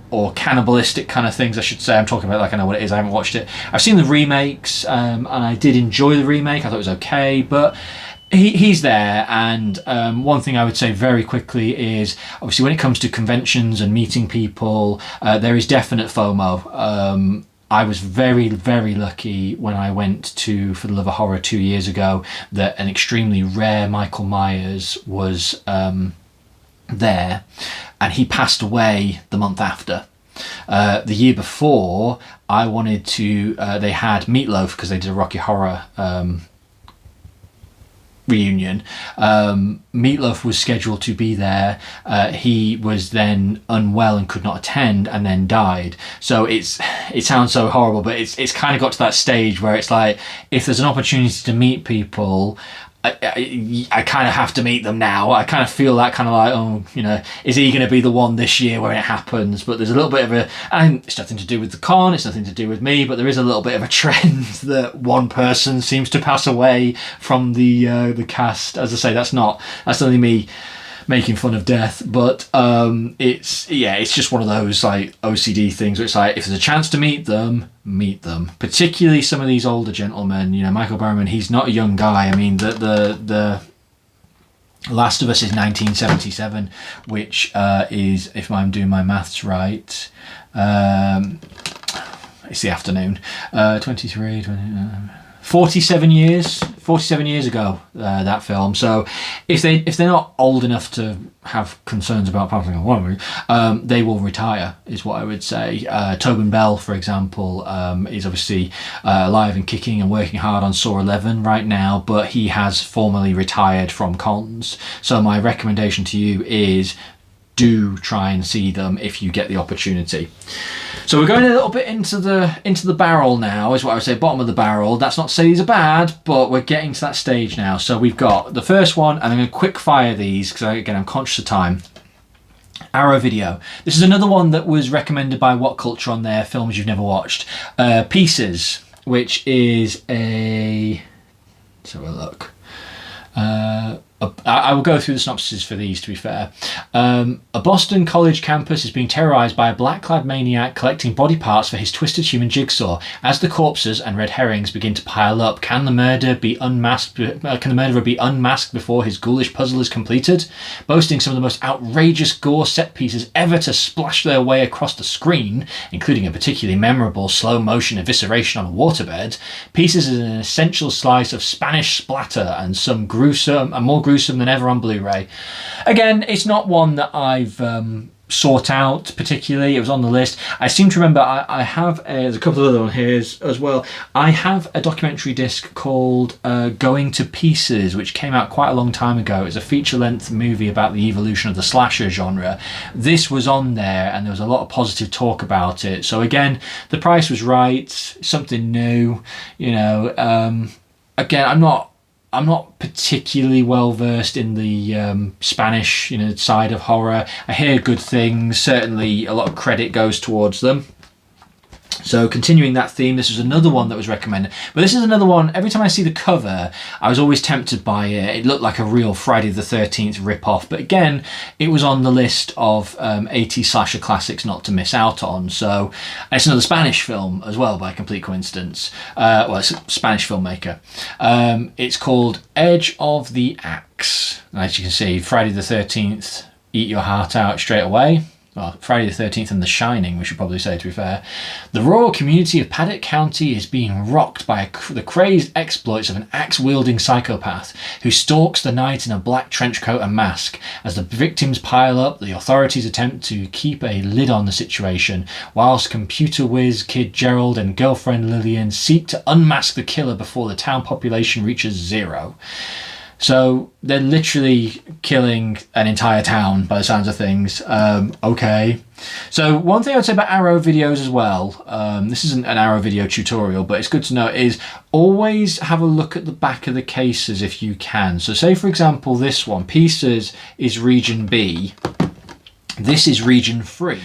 or cannibalistic kind of things, I should say. I'm talking about, like, I know what it is, I haven't watched it. I've seen the remakes, and I did enjoy the remake. I thought it was okay, but he's there. And one thing I would say very quickly is, obviously, when it comes to conventions and meeting people, there is definite FOMO. I was very, very lucky when I went to For the Love of Horror 2 years ago that an extremely rare Michael Myers was there, and he passed away the month after. The year before, I wanted to, they had Meatloaf, because they did a Rocky Horror reunion. Meatloaf was scheduled to be there. He was then unwell and could not attend, and then died. So it sounds so horrible, but it's kind of got to that stage where it's like, if there's an opportunity to meet people, I kind of have to meet them now. I kind of feel that kind of like, oh, you know, is he going to be the one this year when it happens? But there's a little bit of and it's nothing to do with the con, it's nothing to do with me, but there is a little bit of a trend that one person seems to pass away from the cast. As I say, that's only me making fun of death, but it's just one of those like OCD things where it's like, if there's a chance to meet them, particularly some of these older gentlemen. You know, Michael Berryman, he's not a young guy. I mean, the Last of Us is 1977, which is, if I'm doing my maths right, it's the afternoon, 23, 47 years ago, that film. So if they're not old enough to have concerns about passing on, they will retire, is what I would say. Tobin Bell, for example, is obviously alive and kicking and working hard on Saw 11 right now, but he has formally retired from cons. So my recommendation to you is, do try and see them if you get the opportunity. So we're going a little bit into the barrel now, is what I would say, bottom of the barrel. That's not to say these are bad, but we're getting to that stage now. So we've got the first one, and I'm going to quick fire these because, again, I'm conscious of time. Arrow Video. This is another one that was recommended by What Culture on their films you've never watched. Pieces, which is let's have a look. I will go through the synopsis for these, to be fair. A Boston college campus is being terrorized by a black-clad maniac collecting body parts for his twisted human jigsaw. As the corpses and red herrings begin to pile up, can the murderer be unmasked before his ghoulish puzzle is completed? Boasting some of the most outrageous gore set pieces ever to splash their way across the screen, including a particularly memorable slow-motion evisceration on a waterbed, Pieces is an essential slice of Spanish splatter and more gruesome than ever on Blu-ray. Again, it's not one that I've sought out particularly. It was on the list. I seem to remember I have there's a couple of other ones here as well. I have a documentary disc called Going to Pieces, which came out quite a long time ago. It's a feature-length movie about the evolution of the slasher genre. This was on there, and there was a lot of positive talk about it. So again, the price was right, something new. Again, I'm not particularly well versed in the Spanish, side of horror. I hear good things. Certainly, a lot of credit goes towards them. So continuing that theme, this was another one that was recommended. But this is another one, every time I see the cover, I was always tempted by it. It looked like a real Friday the 13th rip-off. But again, it was on the list of 80 slasher classics not to miss out on. So it's another Spanish film as well, by complete coincidence. It's a Spanish filmmaker. It's called Edge of the Axe. And as you can see, Friday the 13th, eat your heart out straight away. Well, Friday the 13th and The Shining, we should probably say, to be fair. The rural community of Paddock County is being rocked by the crazed exploits of an axe-wielding psychopath who stalks the night in a black trench coat and mask. As the victims pile up, the authorities attempt to keep a lid on the situation, whilst computer whiz kid Gerald and girlfriend Lillian seek to unmask the killer before the town population reaches 0. So they're literally killing an entire town by the sounds of things. Okay. So one thing I'd say about Arrow videos as well, this isn't an Arrow video tutorial, but it's good to know, is always have a look at the back of the cases if you can. So say, for example, this one, Pieces is region B. This is region 3.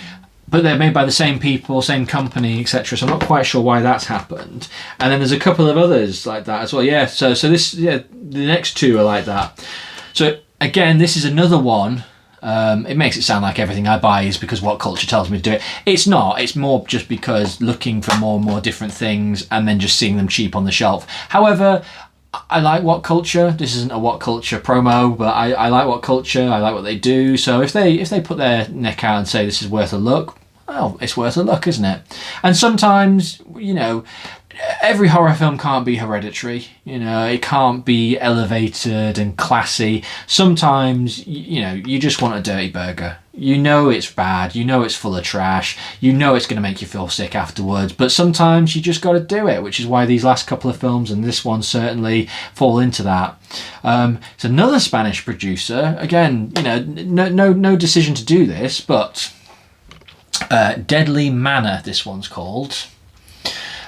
But they're made by the same people, same company, etc. So I'm not quite sure why that's happened. And then there's a couple of others like that as well. Yeah, so the next two are like that. So again, this is another one. It makes it sound like everything I buy is because What Culture tells me to do it. It's not. It's more just because looking for more and more different things and then just seeing them cheap on the shelf. However, I like What Culture. This isn't a What Culture promo, but I like What Culture. I like what they do. So if they put their neck out and say this is worth a look, well, it's worth a look, isn't it? And sometimes, every horror film can't be Hereditary. It can't be elevated and classy. Sometimes, you just want a dirty burger. It's bad. It's full of trash. It's going to make you feel sick afterwards. But sometimes you just got to do it, which is why these last couple of films and this one certainly fall into that. It's another Spanish producer. Again, no decision to do this, but Deadly Manor, this one's called.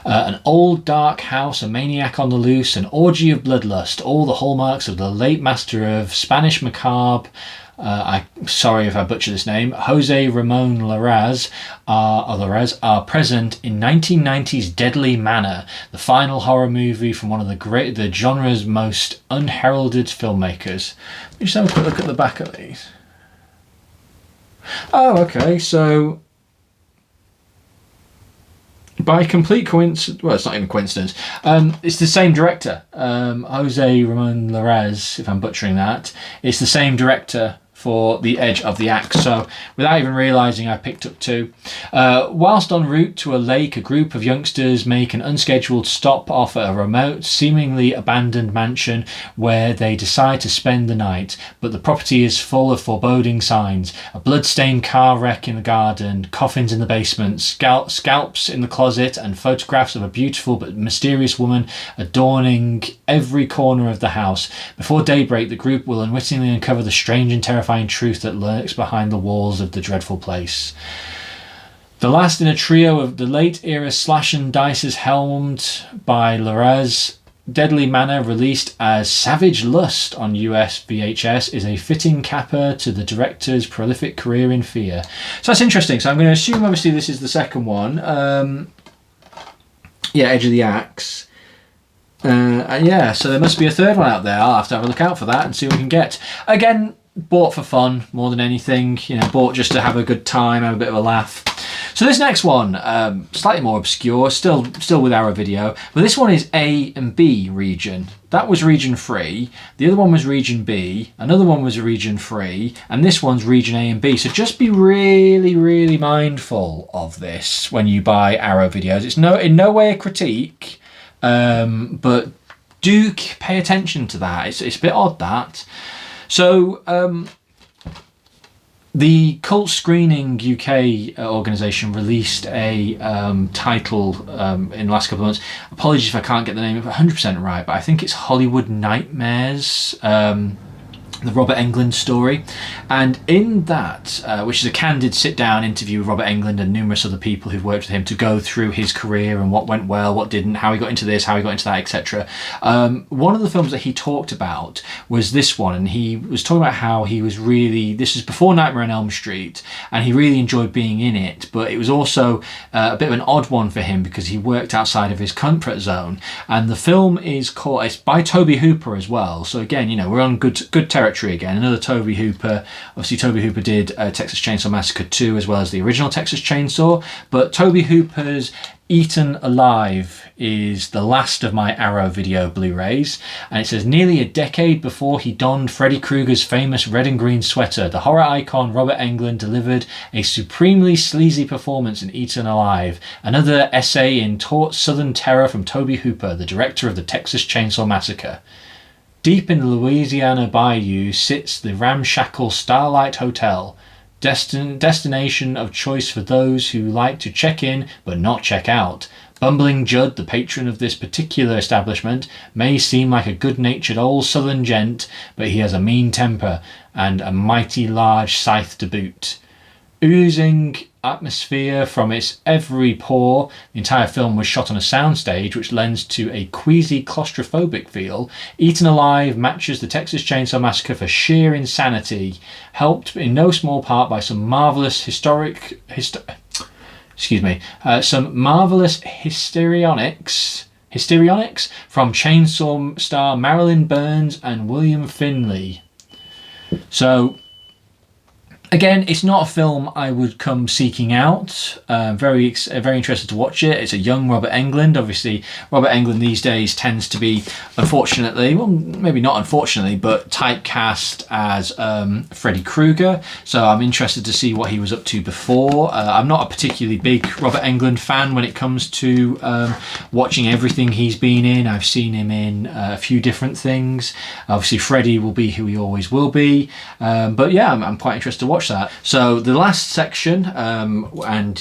An old dark house, a maniac on the loose, an orgy of bloodlust, all the hallmarks of the late master of Spanish macabre. Sorry if I butcher this name. Jose Ramon Larraz are present in 1990's Deadly Manor, the final horror movie from one of the genre's most unheralded filmmakers. Let me just have a quick look at the back of these. Oh, okay, so by complete coincidence, well, it's not even coincidence, it's the same director, Jose Ramon Larraz, if I'm butchering that. It's the same director for The Edge of the Axe. So without even realising, I picked up 2. Whilst en route to a lake, a group of youngsters make an unscheduled stop off at a remote, seemingly abandoned mansion where they decide to spend the night. But the property is full of foreboding signs. A blood-stained car wreck in the garden, coffins in the basement, scalps in the closet, and photographs of a beautiful but mysterious woman adorning every corner of the house. Before daybreak, the group will unwittingly uncover the strange and terrifying truth that lurks behind the walls of the dreadful place. The last in a trio of the late era slash and dices helmed by Larraz, Deadly Manor, released as Savage Lust on US VHS, is a fitting capper to the director's prolific career in fear. So that's interesting. So I'm going to assume obviously this is the second one. Edge of the Axe. So there must be a third one out there. I'll have to have a look out for that and see what we can get. Again, bought for fun more than anything, bought just to have a good time, have a bit of a laugh. So this next one, slightly more obscure, still with Arrow Video, but this one is A and B region. That was region 3, the other one was region B, another one was region 3, and this one's region A and B. So just be really, really mindful of this when you buy Arrow Videos. It's in no way a critique, but do pay attention to that. It's a bit odd, that. So The Cult Screening UK organisation released a title in the last couple of months. Apologies if I can't get the name 100% right, but I think it's Hollywood Nightmares. The Robert Englund story, and in that, which is a candid sit-down interview with Robert Englund and numerous other people who've worked with him to go through his career and what went well, what didn't, how he got into this, how he got into that, etc. One of the films that he talked about was this one, and he was talking about how he was really, this is before Nightmare on Elm Street, and he really enjoyed being in it, but it was also a bit of an odd one for him because he worked outside of his comfort zone. And the film is called, it's by Tobe Hooper as well, so again, you know, we're on good territory again. Another Tobe Hooper. Obviously, Tobe Hooper did Texas Chainsaw Massacre 2 as well as the original Texas Chainsaw. But Tobe Hooper's Eaten Alive is the last of my Arrow video Blu-rays, and it says, nearly a decade before he donned Freddy Krueger's famous red and green sweater, the horror icon Robert Englund delivered a supremely sleazy performance in Eaten Alive, another essay in taut southern terror from Tobe Hooper, the director of the Texas Chainsaw Massacre. Deep in the Louisiana bayou sits the ramshackle Starlight Hotel, destination of choice for those who like to check in but not check out. Bumbling Judd, the patron of this particular establishment, may seem like a good-natured old southern gent, but he has a mean temper and a mighty large scythe to boot. Oozing atmosphere from its every pore, the entire film was shot on a soundstage which lends to a queasy claustrophobic feel. Eaten Alive matches the Texas Chainsaw Massacre for sheer insanity, helped in no small part by some marvelous some marvelous histrionics from Chainsaw star Marilyn Burns and William Finley. So again, it's not a film I would come seeking out. Very interested to watch it. It's a young Robert Englund. Obviously, Robert Englund these days tends to be, unfortunately, well, maybe not unfortunately, but typecast as Freddy Krueger. So I'm interested to see what he was up to before. I'm not a particularly big Robert Englund fan when it comes to watching everything he's been in. I've seen him in a few different things. Obviously, Freddy will be who he always will be. But yeah, I'm quite interested to watch that. So the last section, and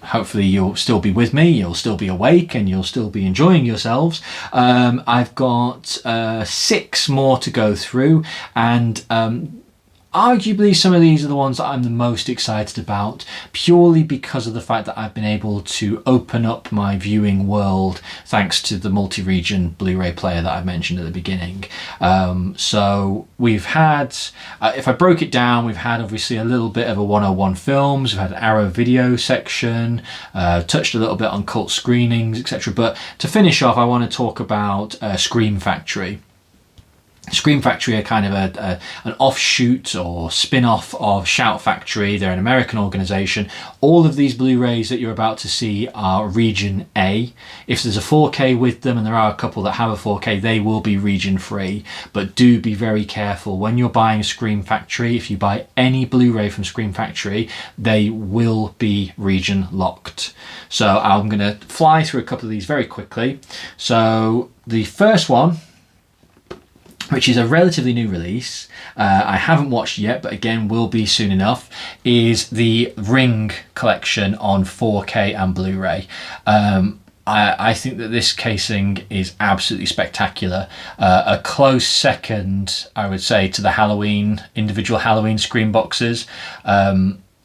hopefully you'll still be with me, you'll still be awake and you'll still be enjoying yourselves. I've got 6 more to go through, and arguably some of these are the ones that I'm the most excited about, purely because of the fact that I've been able to open up my viewing world thanks to the multi-region Blu-ray player that I mentioned at the beginning. So we've had, if I broke it down, we've had obviously a little bit of a 101 films, we've had an Arrow video section, touched a little bit on cult screenings, etc. But to finish off, I want to talk about Scream Factory. Scream Factory are kind of an offshoot or spin-off of Shout Factory. They're an American organisation. All of these Blu-rays that you're about to see are Region A. If there's a 4K with them, and there are a couple that have a 4K, they will be region free. But do be very careful when you're buying Scream Factory. If you buy any Blu-ray from Scream Factory, they will be region locked. So I'm going to fly through a couple of these very quickly. So the first one, which is a relatively new release, I haven't watched yet, but again will be soon enough, is the Ring collection on 4K and Blu-ray. I think that this casing is absolutely spectacular. A close second, I would say, to the individual Halloween Scream boxes.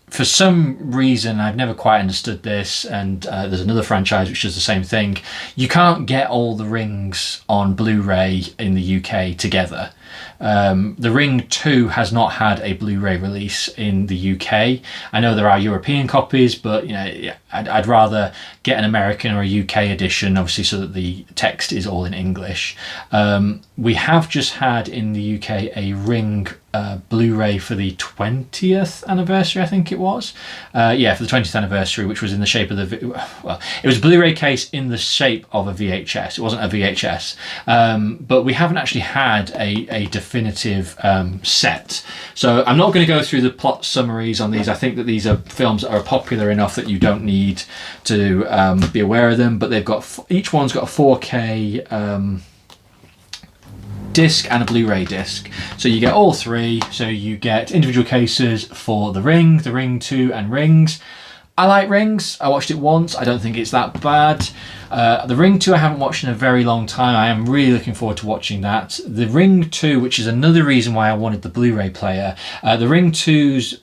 For some reason, I've never quite understood this, and there's another franchise which does the same thing. You can't get all the Rings on Blu-ray in the UK together. The Ring 2 has not had a Blu-ray release in the UK. I know there are European copies, but you know, I'd rather get an American or a UK edition, obviously, so that the text is all in English. We have just had in the UK a Ring Blu-ray for the 20th anniversary, I think it was. Yeah, for the 20th anniversary, which was in the shape of well, it was a Blu-ray case in the shape of a VHS. It wasn't a VHS. But we haven't actually had a definitive set. So I'm not going to go through the plot summaries on these. I think that these are films that are popular enough that you don't need to be aware of them, but they've got, each one's got a 4K disc and a Blu-ray disc. So you get all three. So you get individual cases for The Ring, The Ring 2 and Rings. I like Rings. I watched it once. I don't think it's that bad. The Ring 2 I haven't watched in a very long time. I am really looking forward to watching that. The Ring 2, which is another reason why I wanted the Blu-ray player. The Ring 2's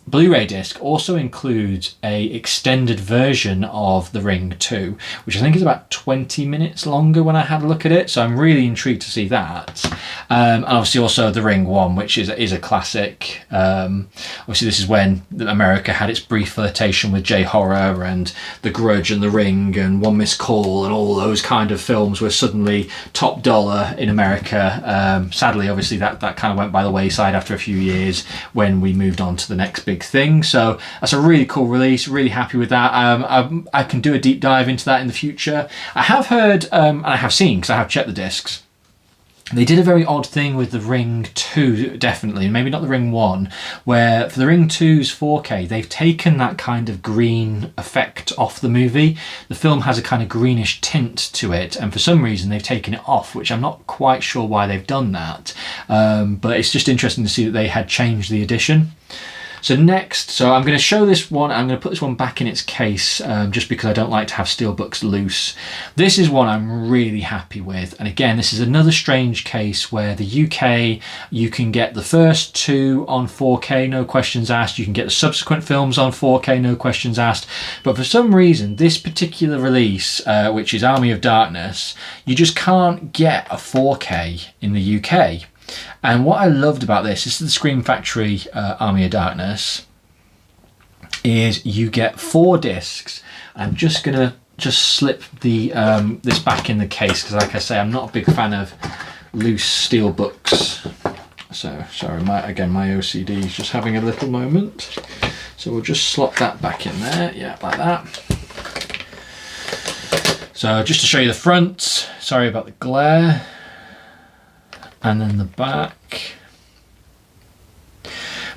Blu-ray disc also includes a extended version of The Ring 2, which I think is about 20 minutes longer when I had a look at it, so I'm really intrigued to see that. And obviously also The Ring 1, which is a classic. Obviously this is when America had its brief flirtation with J-horror and The Grudge and The Ring and One Missed Call, and all those kind of films were suddenly top dollar in America. Sadly, obviously that kind of went by the wayside after a few years when we moved on to the next big thing. So that's a really cool release, really happy with that. I can do a deep dive into that in the future. I have heard, and I have seen, because I have checked the discs, they did a very odd thing with The Ring 2, definitely, maybe not The Ring 1, where for The Ring 2's 4K, they've taken that kind of green effect off the movie. The film has a kind of greenish tint to it, and for some reason they've taken it off, which I'm not quite sure why they've done that. But it's just interesting to see that they had changed the edition. So next, so I'm going to show this one, I'm going to put this one back in its case, just because I don't like to have steelbooks loose. This is one I'm really happy with, and again, this is another strange case where the UK, you can get the first two on 4K, no questions asked, you can get the subsequent films on 4K, no questions asked, but for some reason, this particular release, which is Army of Darkness, you just can't get a 4K in the UK. And what I loved about this is the Scream Factory Army of Darkness is you get 4 discs. I'm just gonna slip the this back in the case because, like I say, I'm not a big fan of loose steel books. So sorry, my OCD is just having a little moment. So we'll just slot that back in there, yeah, like that. So just to show you the front, sorry about the glare. And then the back.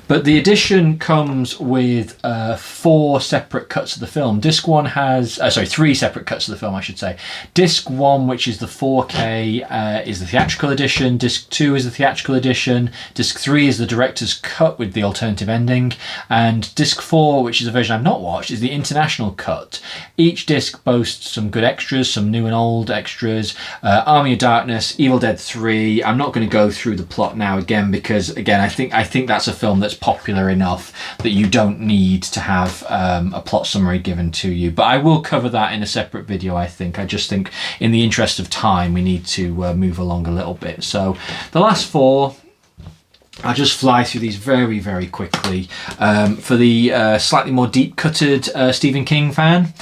But the edition comes with 4 separate cuts of the film. Disc 1 has, 3 separate cuts of the film, I should say. Disc 1, which is the 4K, is the theatrical edition. Disc 2 is the theatrical edition. Disc 3 is the director's cut with the alternative ending. And Disc 4, which is a version I've not watched, is the international cut. Each disc boasts some good extras, some new and old extras. Army of Darkness, Evil Dead 3. I'm not going to go through the plot now again because, again, I think that's a film that's popular enough that you don't need to have a plot summary given to you, but I will cover that in a separate video. I just think in the interest of time we need to move along a little bit. So the last 4, I'll just fly through these very, very quickly. For the slightly more deep-cutted Stephen King fan,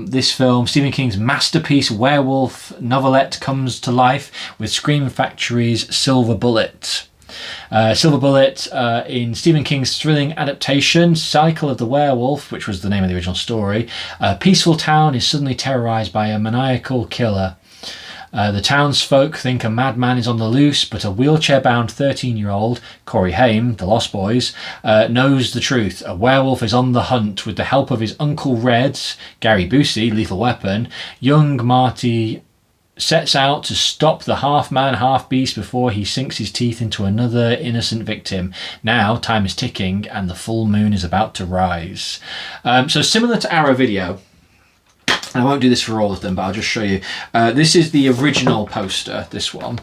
this film, Stephen King's masterpiece werewolf novelette, comes to life with Scream Factory's Silver Bullet. Silver Bullet, in Stephen King's thrilling adaptation, Cycle of the Werewolf, which was the name of the original story, a peaceful town is suddenly terrorised by a maniacal killer. The townsfolk think a madman is on the loose, but a wheelchair-bound 13-year-old, Corey Haim, the Lost Boys, knows the truth. A werewolf is on the hunt. With the help of his Uncle Red, Gary Busey, Lethal Weapon, young Marty sets out to stop the half-man, half-beast before he sinks his teeth into another innocent victim. Now, time is ticking and the full moon is about to rise. So similar to Arrow Video, I won't do this for all of them, but I'll just show you. This is the original poster, this one.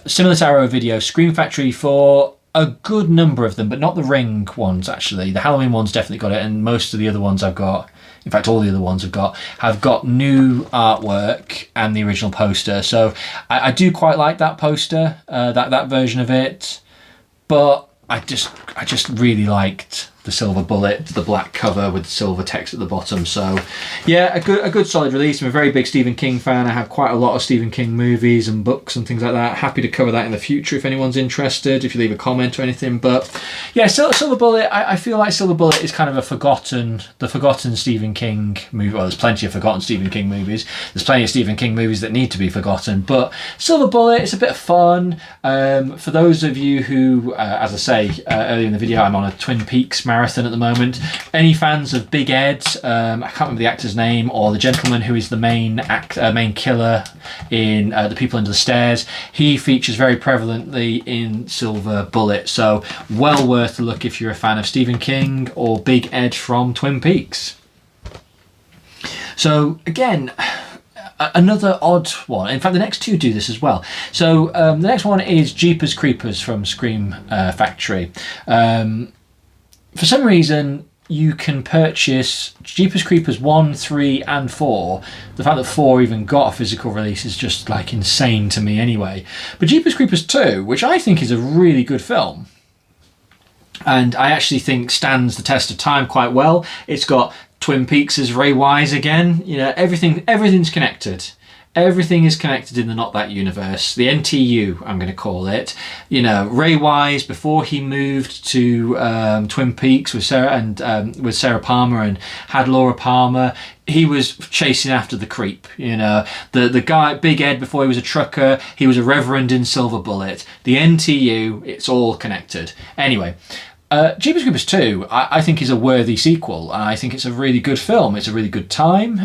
Similar to Arrow Video, Scream Factory for a good number of them, but not the Ring ones, actually. The Halloween ones definitely got it, and most of the other ones I've got, in fact all the other ones have got new artwork and the original poster. So I do quite like that poster, that version of it, but I just really liked the Silver Bullet, the black cover with the silver text at the bottom. So yeah, a good solid release. I'm a very big Stephen King fan. I have quite a lot of Stephen King movies and books and things like that. Happy to cover that in the future if anyone's interested, if you leave a comment or anything. But yeah, Silver Bullet, I feel like Silver Bullet is kind of the forgotten Stephen King movie. Well, there's plenty of forgotten Stephen King movies. There's plenty of Stephen King movies that need to be forgotten, but Silver Bullet, it's a bit of fun. For those of you who, as I say earlier in the video, I'm on a Twin Peaks marathon marathon at the moment. Any fans of Big Ed, I can't remember the actor's name, or the gentleman who is the main killer in The People Under the Stairs, he features very prevalently in Silver Bullet. So well worth a look if you're a fan of Stephen King or Big Ed from Twin Peaks. So again, another odd one. In fact, the next two do this as well. So the next one is Jeepers Creepers from Scream Factory. For some reason, you can purchase Jeepers Creepers 1, 3 and 4. The fact that 4 even got a physical release is just like insane to me anyway. But Jeepers Creepers 2, which I think is a really good film, and I actually think stands the test of time quite well. It's got Twin Peaks as Ray Wise again. You know, everything's connected. Everything is connected in the Not That universe. The NTU, I'm going to call it. You know, Ray Wise, before he moved to Twin Peaks with Sarah Palmer and had Laura Palmer, he was chasing after the creep. You know, the guy, Big Ed, before he was a trucker, he was a reverend in Silver Bullet. The NTU, it's all connected. Anyway, Jeepers Creepers 2, I think, is a worthy sequel. I think it's a really good film. It's a really good time.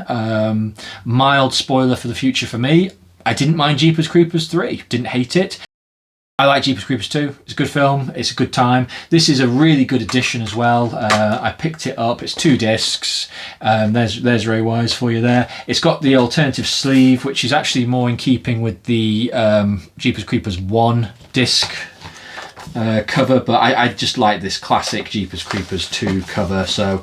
Mild spoiler for the future for me. I didn't mind Jeepers Creepers 3. Didn't hate it. I like Jeepers Creepers 2. It's a good film. It's a good time. This is a really good addition as well. I picked it up. It's 2 discs. There's Ray Wise for you there. It's got the alternative sleeve, which is actually more in keeping with the Jeepers Creepers 1 disc cover, but I just like this classic Jeepers Creepers 2 cover. So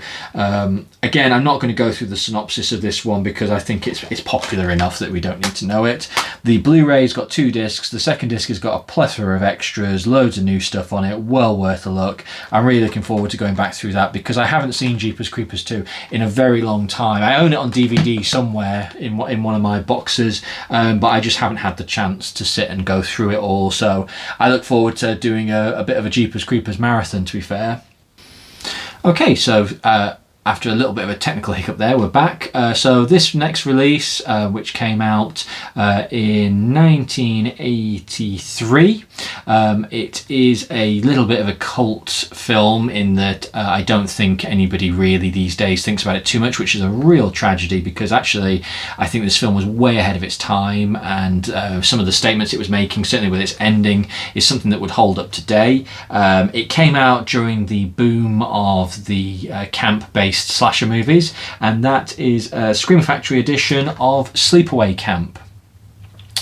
again, I'm not going to go through the synopsis of this one because I think it's popular enough that we don't need to know it. The Blu-ray's got 2 discs. The second disc has got a plethora of extras, loads of new stuff on it. Well worth a look. I'm really looking forward to going back through that because I haven't seen Jeepers Creepers 2 in a very long time. I own it on DVD somewhere in one of my boxes, but I just haven't had the chance to sit and go through it all. So I look forward to doing a bit of a Jeepers Creepers marathon, to be fair. Okay, so after a little bit of a technical hiccup there, we're back. So this next release, which came out in 1983, it is a little bit of a cult film in that I don't think anybody really these days thinks about it too much, which is a real tragedy because actually I think this film was way ahead of its time, and some of the statements it was making, certainly with its ending, is something that would hold up today. It came out during the boom of the camp-based slasher movies, and that is a Scream Factory edition of Sleepaway Camp.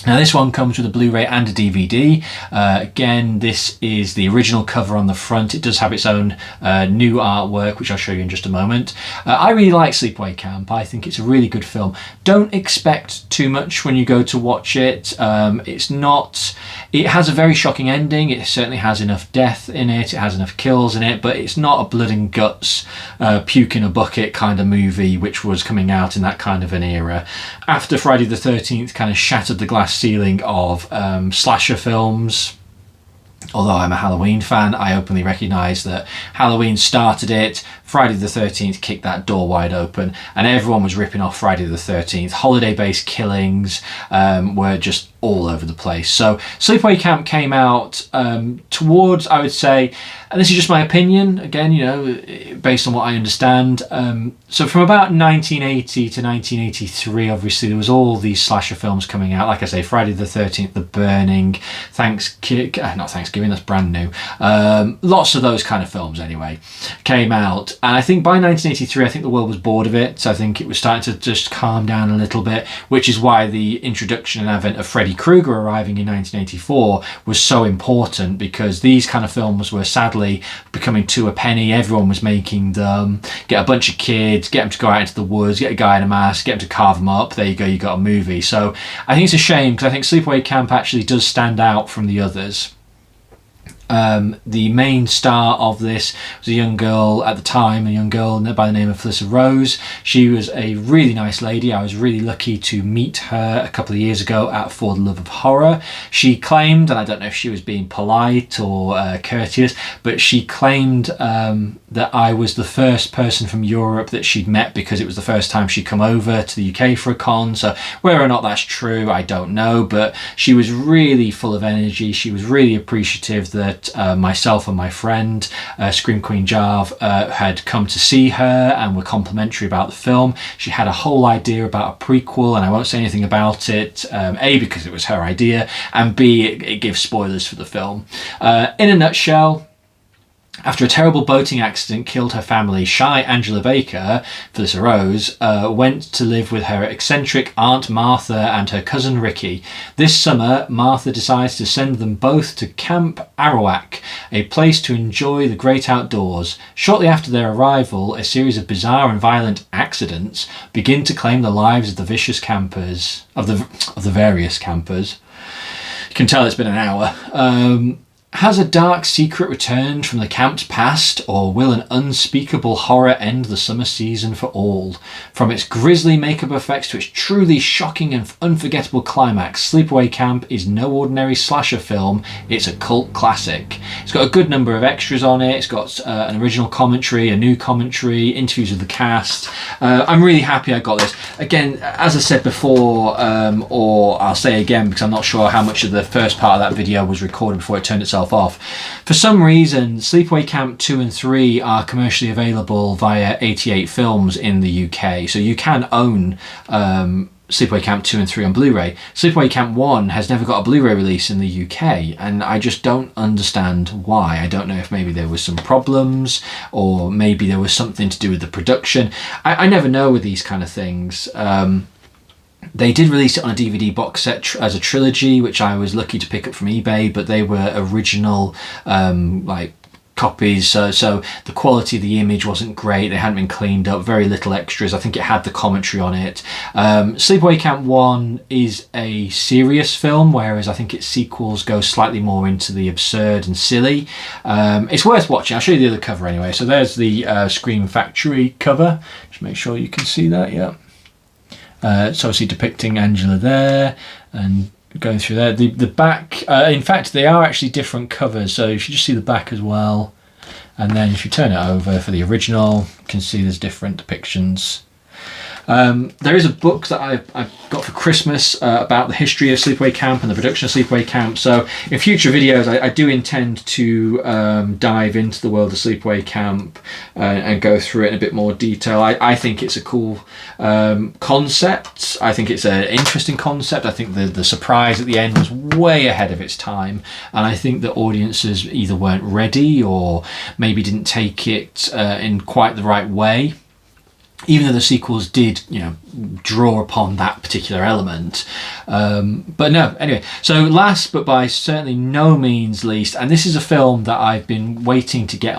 Now this one comes with a Blu-ray and a DVD. Again, this is the original cover on the front. It does have its own new artwork, which I'll show you in just a moment. I really like Sleepaway Camp. I think it's a really good film. Don't expect too much when you go to watch it. It has a very shocking ending. It certainly has enough death in it. It has enough kills in it, but it's not a blood and guts, puke in a bucket kind of movie, which was coming out in that kind of an era. After Friday the 13th kind of shattered the glass ceiling of slasher films. Although I'm a Halloween fan, I openly recognise that Halloween started it, Friday the 13th kicked that door wide open, and everyone was ripping off Friday the 13th. Holiday-based killings were just all over the place. So Sleepaway Camp came out towards, I would say, and this is just my opinion, again, you know, based on what I understand. So from about 1980 to 1983, obviously, there was all these slasher films coming out. Like I say, Friday the 13th, The Burning, not Thanksgiving, that's brand new. Lots of those kind of films, anyway, came out. And I think by 1983, I think the world was bored of it. So I think it was starting to just calm down a little bit, which is why the introduction and advent of Freddy Krueger arriving in 1984 was so important, because these kind of films were sadly becoming to a penny. Everyone was making them. Get a bunch of kids, get them to go out into the woods, get a guy in a mask, get them to carve them up. There you go, you got a movie. So I think it's a shame, because I think Sleepaway Camp actually does stand out from the others. The main star of this was a young girl at the time, a young girl by the name of Felissa Rose. She was a really nice lady. I was really lucky to meet her a couple of years ago at For the Love of Horror. She claimed, and I don't know if she was being polite or courteous, but she claimed that I was the first person from Europe that she'd met, because it was the first time she'd come over to the UK for a con. So whether or not that's true, I don't know, but she was really full of energy. She was really appreciative that that myself and my friend, Scream Queen Jarv, had come to see her and were complimentary about the film. She had a whole idea about a prequel, and I won't say anything about it, A, because it was her idea, and B, it gives spoilers for the film. In a nutshell, after a terrible boating accident killed her family, shy Angela Baker, Felissa Rose, went to live with her eccentric Aunt Martha and her cousin Ricky. This summer, Martha decides to send them both to Camp Arawak, a place to enjoy the great outdoors. Shortly after their arrival, a series of bizarre and violent accidents begin to claim the lives of the vicious campers, of the various campers. You can tell it's been an hour. Has a dark secret returned from the camp's past, or will an unspeakable horror end the summer season for all? From its grisly makeup effects to its truly shocking and unforgettable climax, Sleepaway Camp is no ordinary slasher film, it's a cult classic. It's got a good number of extras on it, it's got an original commentary, a new commentary, interviews with the cast. I'm really happy I got this. Again, as I said before, or I'll say again because I'm not sure how much of the first part of that video was recorded before it turned itself off. For some reason, Sleepaway Camp 2 and 3 are commercially available via 88 Films in the UK, so you can own Sleepaway Camp 2 and 3 on Blu-ray. Sleepaway Camp 1 has never got a Blu-ray release in the UK, and I just don't understand why. I don't know if maybe there was some problems, or maybe there was something to do with the production. I never know with these kind of things. They did release it on a DVD box set as a trilogy, which I was lucky to pick up from eBay, but they were original copies, so the quality of the image wasn't great, they hadn't been cleaned up, very little extras. I think it had the commentary on it. Sleepaway Camp 1 is a serious film, whereas I think its sequels go slightly more into the absurd and silly. It's worth watching. I'll show you the other cover anyway. So there's the Scream Factory cover, just make sure you can see that. Yeah. It's obviously depicting Angela there and going through there. The back, in fact, they are actually different covers, so you should just see the back as well. And then if you turn it over for the original, you can see there's different depictions. There is a book that I've got for Christmas about the history of Sleepaway Camp and the production of Sleepaway Camp. So in future videos, I do intend to dive into the world of Sleepaway Camp and go through it in a bit more detail. I think it's a cool concept. I think it's an interesting concept. I think the surprise at the end was way ahead of its time, and I think that audiences either weren't ready or maybe didn't take it in quite the right way. Even though the sequels did, draw upon that particular element. But no, anyway. So last, but by certainly no means least, and this is a film that I've been waiting to get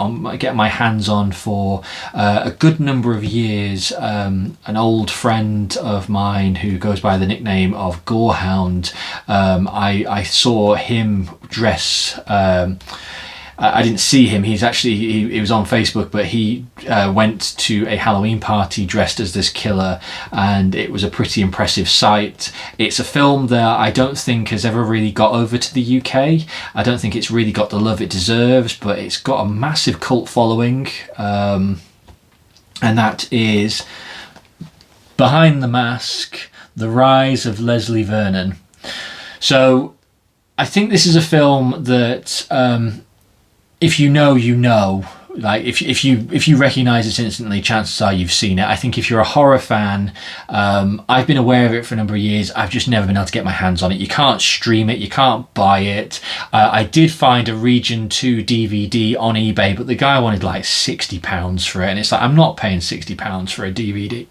my hands on for a good number of years. An old friend of mine who goes by the nickname of Gorehound, I saw him dress... I didn't see him. He was on Facebook, but he went to a Halloween party dressed as this killer, and it was a pretty impressive sight. It's a film that I don't think has ever really got over to the UK. I don't think it's really got the love it deserves, but it's got a massive cult following, and that is Behind the Mask, The Rise of Leslie Vernon. So I think this is a film that... if you know, you know. Like if you recognise it instantly, chances are you've seen it. I think if you're a horror fan, I've been aware of it for a number of years. I've just never been able to get my hands on it. You can't stream it, you can't buy it. I did find a Region 2 DVD on eBay, but the guy wanted like £60 for it, and it's like, I'm not paying £60 for a DVD.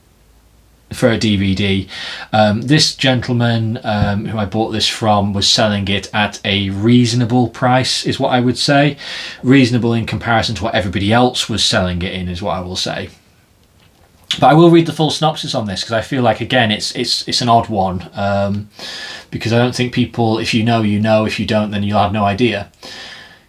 This gentleman who I bought this from was selling it at a reasonable price, is what I would say. Reasonable in comparison to what everybody else was selling it in, is what I will say. But I will read the full synopsis on this because I feel like, again, it's an odd one, because I don't think people, if you know, you know. If you don't, then you'll have no idea.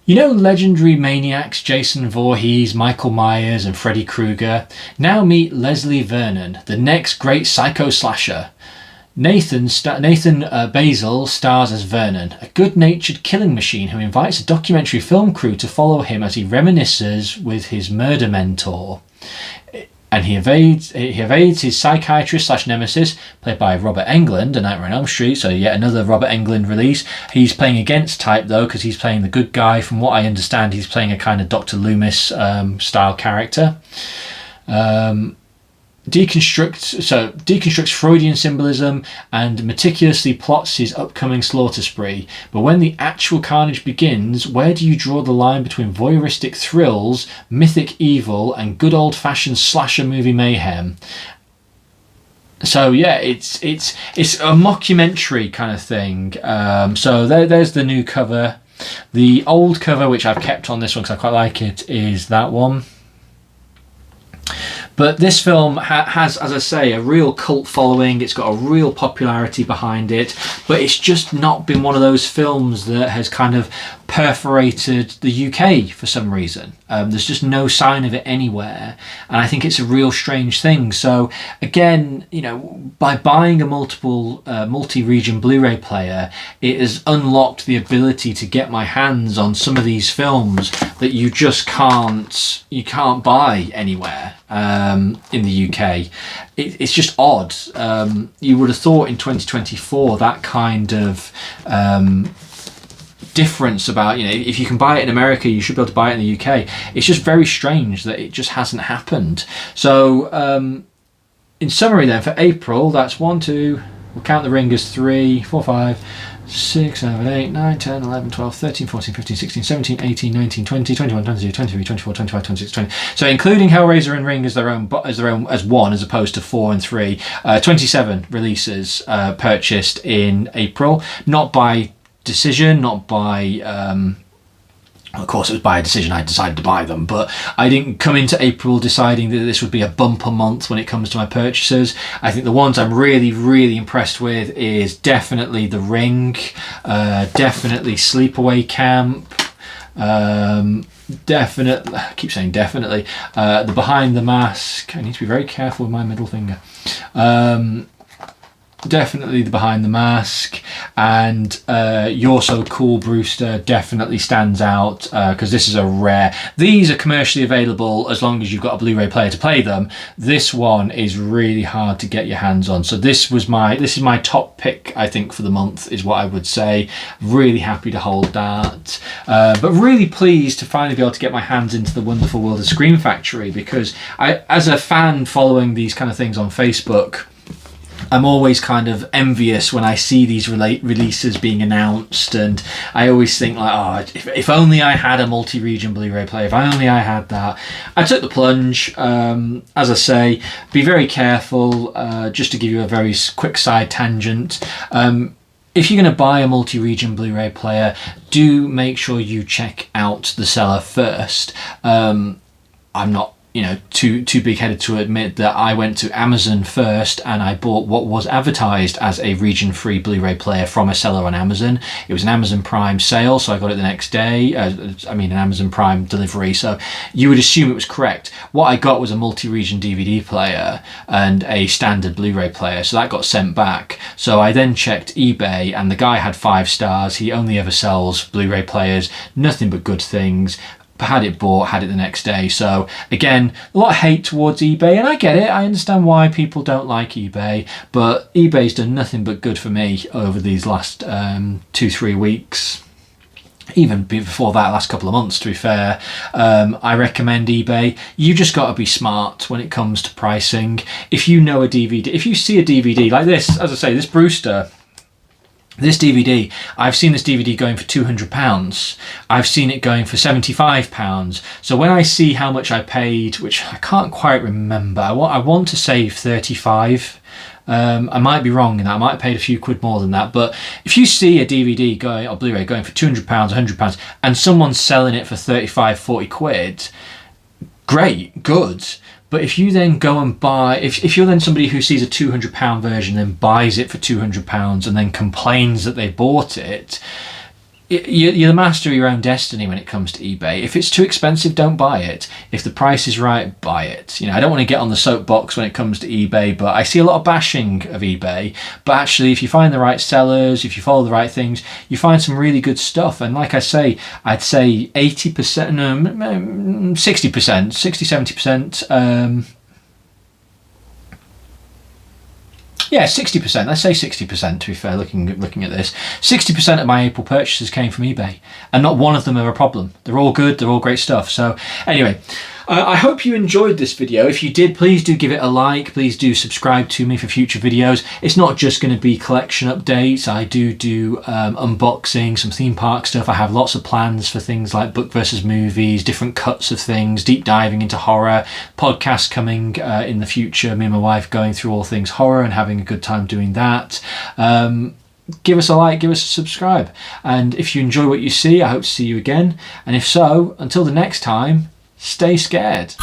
You know legendary maniacs Jason Voorhees, Michael Myers and Freddy Krueger? Now meet Leslie Vernon, the next great psycho slasher. Nathan Basil stars as Vernon, a good-natured killing machine who invites a documentary film crew to follow him as he reminisces with his murder mentor. and he evades his psychiatrist slash nemesis, played by Robert Englund, A Nightmare on Elm Street, so yet another Robert Englund release. He's playing against type though, because he's playing the good guy. From what I understand, he's playing a kind of Dr. Loomis style character. Deconstructs Freudian symbolism and meticulously plots his upcoming slaughter spree. But when the actual carnage begins, where do you draw the line between voyeuristic thrills, mythic evil, and good old-fashioned slasher movie mayhem? So yeah, it's a mockumentary kind of thing. So there's the new cover. The old cover, which I've kept on this one because I quite like it, is that one. But this film has, as I say, a real cult following. It's got a real popularity behind it, but it's just not been one of those films that has kind of perforated the UK for some reason. There's just no sign of it anywhere, and I think it's a real strange thing. So again, you know, by buying a multi-region Blu-ray player, it has unlocked the ability to get my hands on some of these films that you just can't buy anywhere in the UK. It's just odd. You would have thought in 2024 that kind of difference about, you know, if you can buy it in America, you should be able to buy it in the UK. It's just very strange that it just hasn't happened. So in summary then, for April, that's 1, 2, we'll count the ring as 3, 4, 5, 6, 7, 8, 9, 10, 11, 12, 13, 14, 15, 16, 17, 18, 19, 20, 21, 22, 23, 24, 25, 26, 20. So including Hellraiser and Ring as their own as one, as opposed to 4 and 3, 27 releases purchased in April, not by decision, not by of course it was by a decision I decided to buy them, but I didn't come into April deciding that this would be a bumper month when it comes to my purchases. I think the ones I'm really impressed with is definitely The Ring, definitely Sleepaway Camp, definitely, I keep saying definitely, the Behind the Mask. I need to be very careful with my middle finger. Definitely the Behind the Mask, and You're So Cool, Brewster definitely stands out because this is a rare. These are commercially available as long as you've got a Blu-ray player to play them. This one is really hard to get your hands on. So this is my top pick, I think, for the month, is what I would say. Really happy to hold that, but really pleased to finally be able to get my hands into the wonderful world of Scream Factory, because I, as a fan following these kind of things on Facebook, I'm always kind of envious when I see these releases being announced, and I always think like, oh, if only I had a multi-region Blu-ray player, if only I had that. I took the plunge. As I say, be very careful. Just to give you a very quick side tangent, if you're going to buy a multi-region Blu-ray player, do make sure you check out the seller first. I'm not, you know, too big-headed to admit that I went to Amazon first and I bought what was advertised as a region-free Blu-ray player from a seller on Amazon. It was an Amazon Prime sale, so I got it the next day. An Amazon Prime delivery, so you would assume it was correct. What I got was a multi-region DVD player and a standard Blu-ray player, so that got sent back. So I then checked eBay, and the guy had 5 stars. He only ever sells Blu-ray players, nothing but good things. Had it bought, had it the next day. So again, a lot of hate towards eBay, and I get it. I understand why people don't like eBay, but eBay's done nothing but good for me over these last 2-3 weeks. Even before that, last couple of months, to be fair. I recommend eBay. You just got to be smart when it comes to pricing. If you know a DVD, if you see a DVD like this, as I say, this Brewster, this DVD, I've seen this DVD going for £200. I've seen it going for £75. So when I see how much I paid, which I can't quite remember, I want to say 35. I might be wrong in that. I might have paid a few quid more than that. But if you see a DVD going, or Blu-ray going for £200, £100, and someone's selling it for 35, 40 quid, great, good. But if you then go and buy, if you're then somebody who sees a £200 version and buys it for £200 and then complains that they bought it, you're the master of your own destiny when it comes to eBay. If it's too expensive, don't buy it. If the price is right, buy it. You know, I don't want to get on the soapbox when it comes to eBay, but I see a lot of bashing of eBay. But actually, if you find the right sellers, if you follow the right things, you find some really good stuff. And like I say, I'd say 80%, no, 60%, 60, 70%. yeah, 60%. Let's say 60%. To be fair, looking at this, 60% of my April purchases came from eBay, and not one of them are a problem. They're all good. They're all great stuff. So anyway. I hope you enjoyed this video. If you did, please do give it a like. Please do subscribe to me for future videos. It's not just going to be collection updates. I do unboxing, some theme park stuff. I have lots of plans for things like book versus movies, different cuts of things, deep diving into horror, podcasts coming in the future. Me and my wife going through all things horror and having a good time doing that. Give us a like, give us a subscribe. And if you enjoy what you see, I hope to see you again. And if so, until the next time, stay scared.